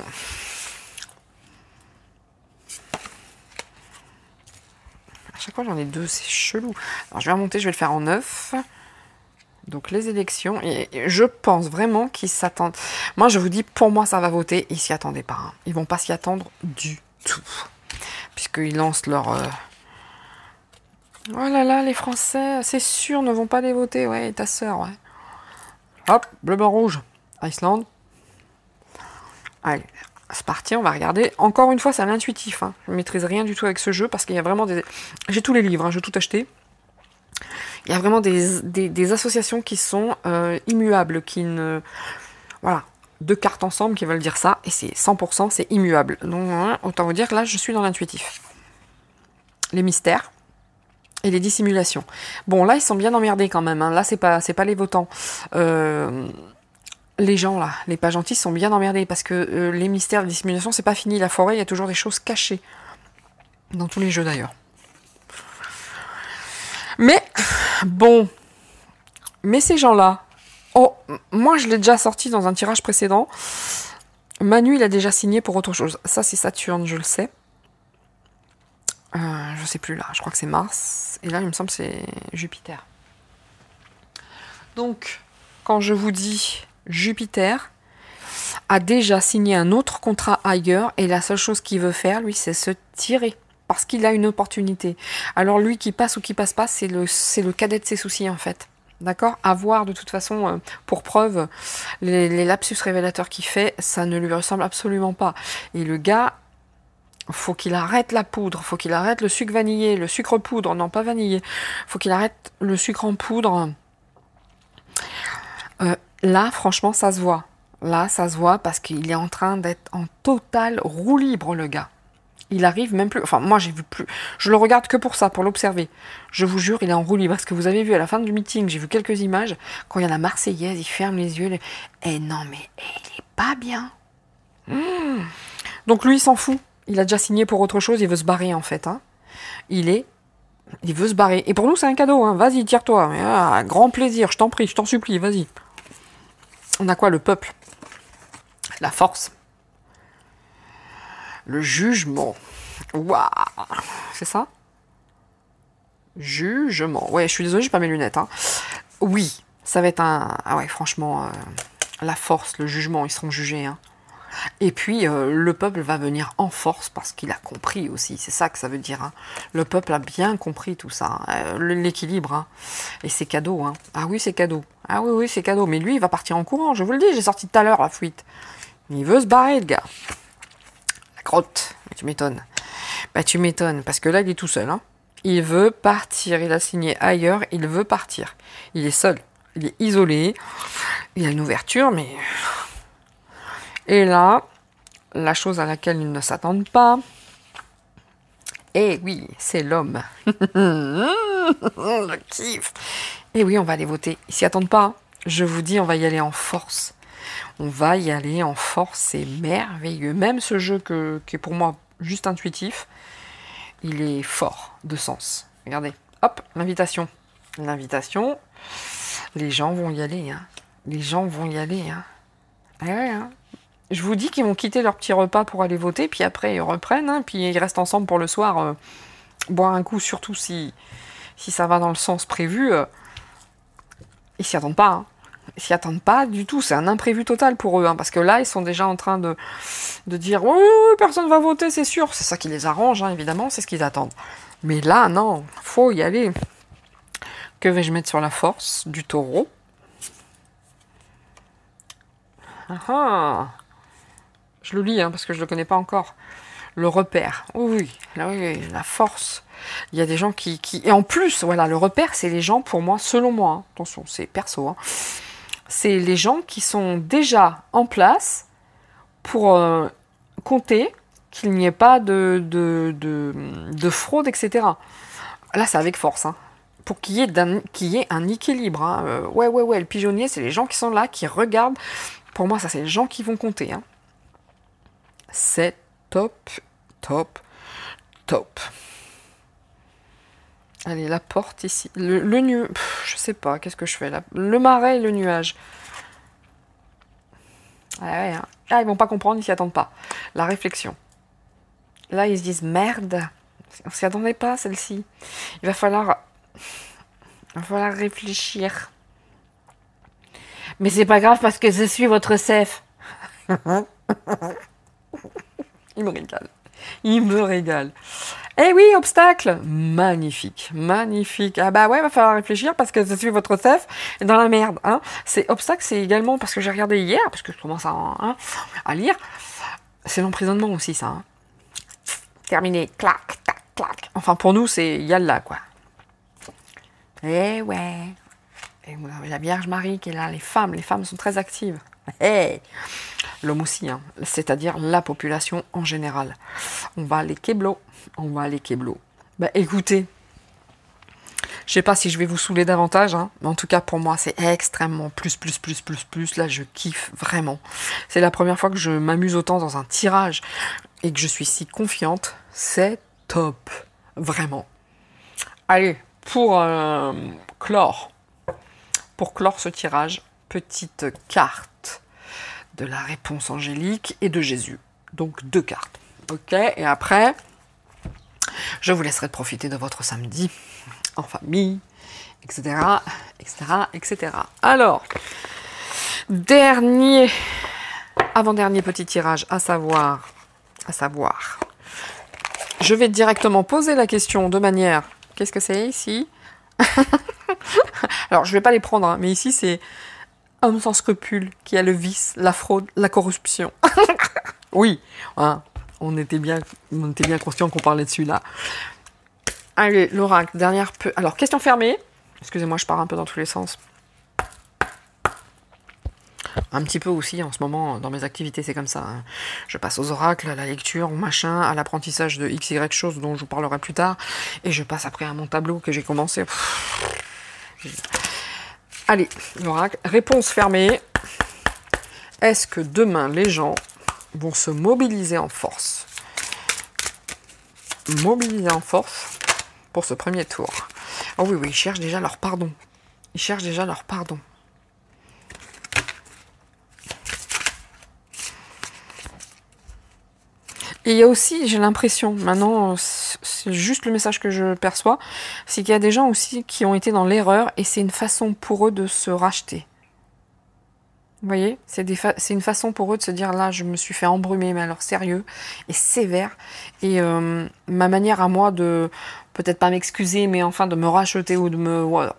À chaque fois, j'en ai deux, c'est chelou. Alors, je vais remonter, je vais le faire en 9. Donc, les élections. Et je pense vraiment qu'ils s'attendent. Moi, je vous dis, pour moi, ça va voter. Ils s'y attendaient pas. Hein. Ils vont pas s'y attendre du tout. Puisqu'ils lancent leur... Oh là là, les Français, c'est sûr, ne vont pas les voter. Ouais, et ta sœur, ouais. Hop, bleu, blanc, rouge. Iceland. Allez, c'est parti, on va regarder. Encore une fois, c'est à l'intuitif. Hein. Je ne maîtrise rien du tout avec ce jeu parce qu'il y a vraiment des... J'ai tous les livres, hein, je vais tout acheter. Il y a vraiment des associations qui sont immuables, qui ne... Voilà, deux cartes ensemble qui veulent dire ça, et c'est 100%, c'est immuable. Donc, hein, autant vous dire que là, je suis dans l'intuitif. Les mystères. Et les dissimulations. Bon, là, ils sont bien emmerdés quand même. Hein. Là, c'est pas les votants. Les gens, là, les pas gentils, sont bien emmerdés parce que les mystères, les dissimulations, c'est pas fini. La forêt, il y a toujours des choses cachées. Dans tous les jeux, d'ailleurs. Mais, bon. Mais ces gens-là... Oh, moi, je l'ai déjà sorti dans un tirage précédent. Manu, il a déjà signé pour autre chose. Ça, c'est Saturne, je le sais. Je sais plus là, je crois que c'est Mars. Et là, il me semble que c'est Jupiter. Donc, quand je vous dis Jupiter a déjà signé un autre contrat ailleurs et la seule chose qu'il veut faire, lui, c'est se tirer. Parce qu'il a une opportunité. Alors lui, qui passe ou qui passe pas, c'est le cadet de ses soucis, en fait. D'accord? Avoir de toute façon, pour preuve, les lapsus révélateurs qu'il fait, ça ne lui ressemble absolument pas. Et le gars... Faut qu'il arrête la poudre, faut qu'il arrête le sucre vanillé, le sucre poudre, non pas vanillé, faut qu'il arrête le sucre en poudre. Là, franchement, ça se voit. Là, ça se voit parce qu'il est en train d'être en total roue libre, le gars. Il arrive même plus... Enfin, moi, j'ai vu plus... Je le regarde que pour ça, pour l'observer. Je vous jure, il est en roue libre. Parce que vous avez vu, à la fin du meeting, j'ai vu quelques images. Quand il y a la Marseillaise, il ferme les yeux. Eh non, mais il est pas bien. Donc lui, il s'en fout. Il a déjà signé pour autre chose, il veut se barrer en fait. Hein. Il est Il veut se barrer. Et pour nous, c'est un cadeau. Hein. Vas-y, tire-toi. Ah, grand plaisir, je t'en prie, je t'en supplie, vas-y. On a quoi, le peuple? La force. Le jugement. Waouh. C'est ça? Jugement. Ouais, je suis désolée, j'ai pas mes lunettes. Hein. Oui, ça va être un... Ah ouais, franchement, la force, le jugement, ils seront jugés. Hein. Et puis, le peuple va venir en force parce qu'il a compris aussi. C'est ça que ça veut dire. Hein. Le peuple a bien compris tout ça. L'équilibre. Hein. Et c'est cadeau. Hein. Ah oui, c'est cadeau. Ah oui, oui, c'est cadeau. Mais lui, il va partir en courant. Je vous le dis, j'ai sorti tout à l'heure la fuite. Il veut se barrer, le gars. La grotte. Tu m'étonnes. Bah, tu m'étonnes. Parce que là, il est tout seul. Hein. Il veut partir. Il a signé ailleurs. Il veut partir. Il est seul. Il est isolé. Il a une ouverture, mais... Et là, la chose à laquelle ils ne s'attendent pas, eh oui, c'est l'homme. Le kiff. Et oui, on va aller voter. Ils s'y attendent pas. Hein. Je vous dis, on va y aller en force. On va y aller en force, c'est merveilleux. Même ce jeu qui est pour moi juste intuitif, il est fort de sens. Regardez, hop, l'invitation. L'invitation, les gens vont y aller. Hein. Les gens vont y aller. Hein. Ah ouais, hein. Je vous dis qu'ils vont quitter leur petit repas pour aller voter, puis après ils reprennent, hein, puis ils restent ensemble pour le soir, boire un coup, surtout si ça va dans le sens prévu. Ils s'y attendent pas. Hein. Ils s'y attendent pas du tout, c'est un imprévu total pour eux, hein, parce que là, ils sont déjà en train de dire « Oui, personne va voter, c'est sûr ». C'est ça qui les arrange, hein, évidemment, c'est ce qu'ils attendent. Mais là, non, faut y aller. Que vais-je mettre sur la force du taureau? Ah. Je le lis, hein, parce que je ne le connais pas encore. Le repère. Oui, la force. Il y a des gens qui... Et en plus, voilà, le repère, c'est les gens, pour moi, selon moi, hein, attention, c'est perso, hein, c'est les gens qui sont déjà en place pour compter qu'il n'y ait pas de fraude, etc. Là, c'est avec force, hein, pour qu'il y ait un équilibre. Hein. Ouais, le pigeonnier, c'est les gens qui sont là, qui regardent. Pour moi, ça, c'est les gens qui vont compter, hein. C'est top, top, top. Allez, la porte ici. Le nuage. Je sais pas, qu'est-ce que je fais là? Le marais et le nuage. Ah ouais, hein. Ah, ils vont pas comprendre, ils s'y attendent pas. La réflexion. Là, ils se disent merde. On s'y attendait pas, celle-ci. Il va falloir réfléchir. Mais c'est pas grave parce que je suis votre chef. Il me régale. Il me régale. Eh oui, obstacle. Magnifique. Magnifique. Ah bah ouais, va falloir réfléchir parce que je suis votre chef et dans la merde. Hein. C'est obstacle, c'est également parce que j'ai regardé hier, parce que je commence à lire. C'est l'emprisonnement aussi, ça. Hein. Terminé. Clac, clac, clac. Enfin, pour nous, c'est yalla, quoi. Eh ouais. Et la Vierge Marie qui est là, les femmes sont très actives. Hey. L'homme aussi, hein, c'est-à-dire la population en général. On va aller keblo. Bah écoutez, je sais pas si je vais vous saouler davantage, hein, mais en tout cas pour moi c'est extrêmement plus. Là je kiffe vraiment. C'est la première fois que je m'amuse autant dans un tirage et que je suis si confiante. C'est top, vraiment. Allez, pour clore ce tirage, petite carte de la réponse angélique et de Jésus. Donc 2 cartes. Ok, et après, je vous laisserai profiter de votre samedi en famille, etc. Alors, avant-dernier petit tirage, à savoir, je vais directement poser la question de manière, qu'est-ce que c'est ici? Alors, je vais pas les prendre, hein, mais ici c'est homme sans scrupules qui a le vice, la fraude, la corruption. Oui, hein, on était bien conscient qu'on parlait de celui-là. Allez, l'oracle, dernière peu. Alors, question fermée. Excusez-moi, je pars un peu dans tous les sens. Un petit peu aussi, en ce moment, dans mes activités, c'est comme ça. Hein. Je passe aux oracles, à la lecture, au machin, à l'apprentissage de XY choses dont je vous parlerai plus tard. Et je passe après à mon tableau que j'ai commencé. Allez, l'oracle. Réponse fermée. Est-ce que demain, les gens vont se mobiliser en force? Mobiliser en force pour ce premier tour. Oh oui, oui, ils cherchent déjà leur pardon. Ils cherchent déjà leur pardon. Et il y a aussi, j'ai l'impression, maintenant, c'est juste le message que je perçois, c'est qu'il y a des gens aussi qui ont été dans l'erreur et c'est une façon pour eux de se racheter. Vous voyez, c'est une façon pour eux de se dire, là, je me suis fait embrumer, mais alors sérieux et sévère. Et ma manière à moi de, peut-être pas m'excuser, mais enfin de me racheter ou de me... Voilà,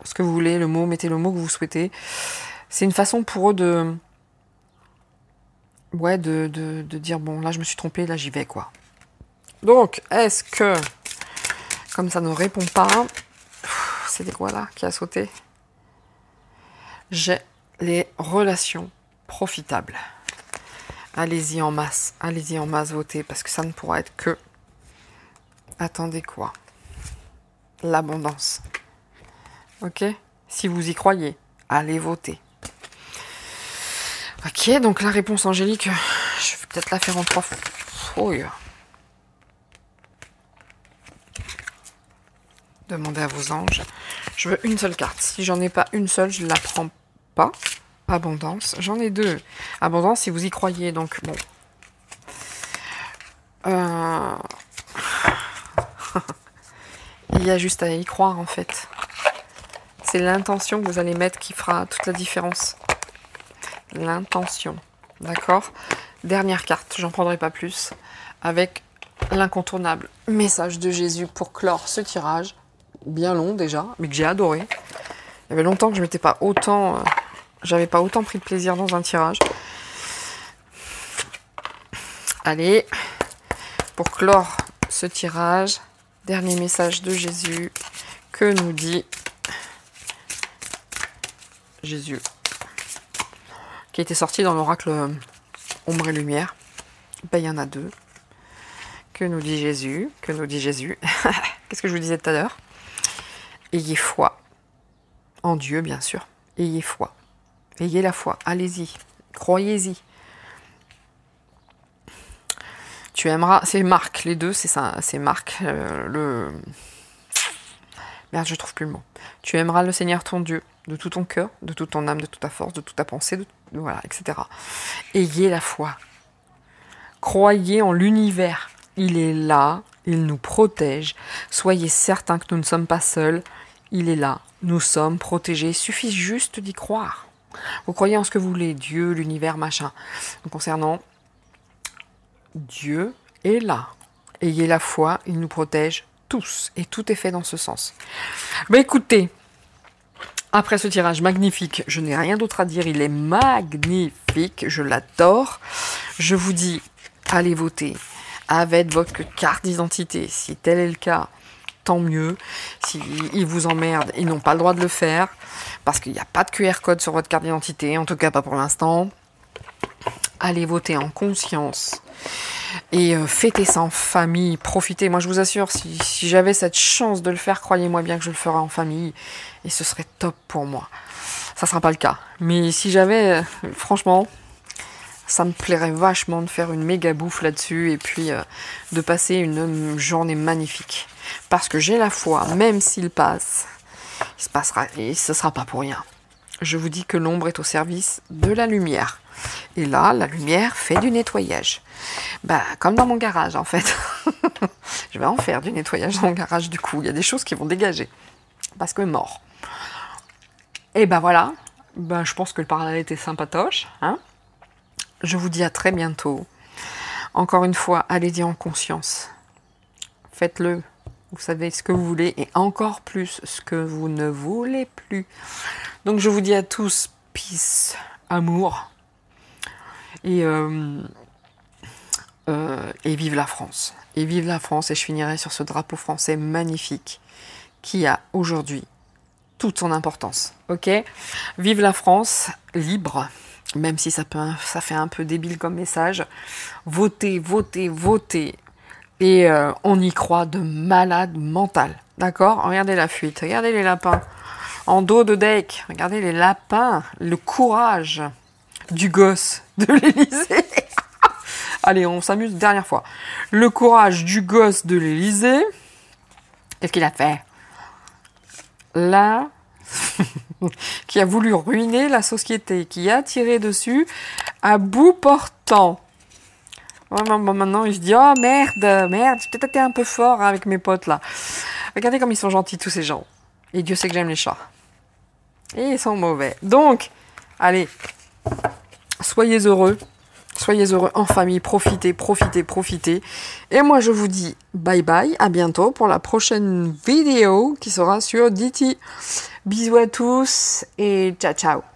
ce que vous voulez, le mot, mettez le mot que vous souhaitez. C'est une façon pour eux de... Ouais, de dire, bon, là, je me suis trompée, là, j'y vais, quoi. Donc, est-ce que, comme ça ne répond pas, c'était quoi, là, qui a sauté? J'ai les relations profitables. Allez-y en masse, votez, parce que ça ne pourra être que... Attendez quoi? L'abondance. Ok? Si vous y croyez, allez voter. Ok, donc la réponse angélique, je vais peut-être la faire en 3 fois. Oh, yeah. Demandez à vos anges. Je veux une seule carte. Si j'en ai pas une seule, je ne la prends pas. Abondance. J'en ai 2. Abondance, si vous y croyez. Donc, bon. Il y a juste à y croire, en fait. C'est l'intention que vous allez mettre qui fera toute la différence. L'intention. D'accord? Dernière carte, j'en prendrai pas plus. Avec l'incontournable message de Jésus pour clore ce tirage. Bien long déjà, mais que j'ai adoré. Il y avait longtemps que je m'étais pas autant... j'avais pas autant pris de plaisir dans un tirage. Allez, pour clore ce tirage, dernier message de Jésus. Que nous dit Jésus? Qui était sorti dans l'oracle Ombre et Lumière. Ben, il y en a 2. Que nous dit Jésus? Que nous dit Jésus? Qu'est-ce que je vous disais tout à l'heure? Ayez foi. En Dieu, bien sûr. Ayez foi. Ayez la foi. Allez-y. Croyez-y. Tu aimeras... C'est Marc, les deux, c'est ça. C'est Marc, le... Merde, je trouve plus le mot. Tu aimeras le Seigneur ton Dieu de tout ton cœur, de toute ton âme, de toute ta force, de toute ta pensée, voilà, etc. Ayez la foi. Croyez en l'univers. Il est là, il nous protège. Soyez certains que nous ne sommes pas seuls. Il est là, nous sommes protégés. Il suffit juste d'y croire. Vous croyez en ce que vous voulez, Dieu, l'univers, machin. Donc, concernant Dieu est là. Ayez la foi, il nous protège tous. Et tout est fait dans ce sens. Ben écoutez, après ce tirage magnifique, je n'ai rien d'autre à dire. Il est magnifique, je l'adore. Je vous dis, allez voter avec votre carte d'identité. Si tel est le cas, tant mieux. S'ils vous emmerdent, ils n'ont pas le droit de le faire. Parce qu'il n'y a pas de QR code sur votre carte d'identité. En tout cas, pas pour l'instant. Allez voter en conscience. Et fêtez ça en famille. Profitez. Moi, je vous assure, si j'avais cette chance de le faire, croyez-moi bien que je le ferais en famille. Et ce serait top pour moi. Ça ne sera pas le cas. Mais si j'avais, franchement... ça me plairait vachement de faire une méga bouffe là-dessus et puis de passer une journée magnifique. Parce que j'ai la foi, même s'il passe, il se passera et ce ne sera pas pour rien. Je vous dis que l'ombre est au service de la lumière. Et là, la lumière fait du nettoyage. Bah, comme dans mon garage en fait. Je vais en faire du nettoyage dans mon garage du coup. Il y a des choses qui vont dégager. Parce que mort. Et ben voilà. Ben, je pense que le parallèle était sympatoche. Hein. Je vous dis à très bientôt. Encore une fois, allez-y en conscience. Faites-le. Vous savez ce que vous voulez et encore plus ce que vous ne voulez plus. Donc je vous dis à tous, peace, amour et vive la France. Et vive la France et je finirai sur ce drapeau français magnifique qui a aujourd'hui toute son importance. Ok ? Vive la France libre. Même si ça fait un peu débile comme message, votez, votez, votez. Et on y croit de malade mental. D'accord? Regardez la fuite, regardez les lapins. En dos de deck, regardez les lapins. Le courage du gosse de l'Élysée. Allez, on s'amuse, dernière fois. Le courage du gosse de l'Élysée. Qu'est-ce qu'il a fait? Là, qui a voulu ruiner la société, qui a tiré dessus à bout portant. Bon, maintenant, il se dit, oh merde, j'ai peut-être été un peu fort hein, avec mes potes là. Regardez comme ils sont gentils tous ces gens. Et Dieu sait que j'aime les chats. Et ils sont mauvais. Donc, allez, soyez heureux en famille, profitez. Et moi, je vous dis bye bye, à bientôt pour la prochaine vidéo qui sera sur DT. Bisous à tous et ciao ciao.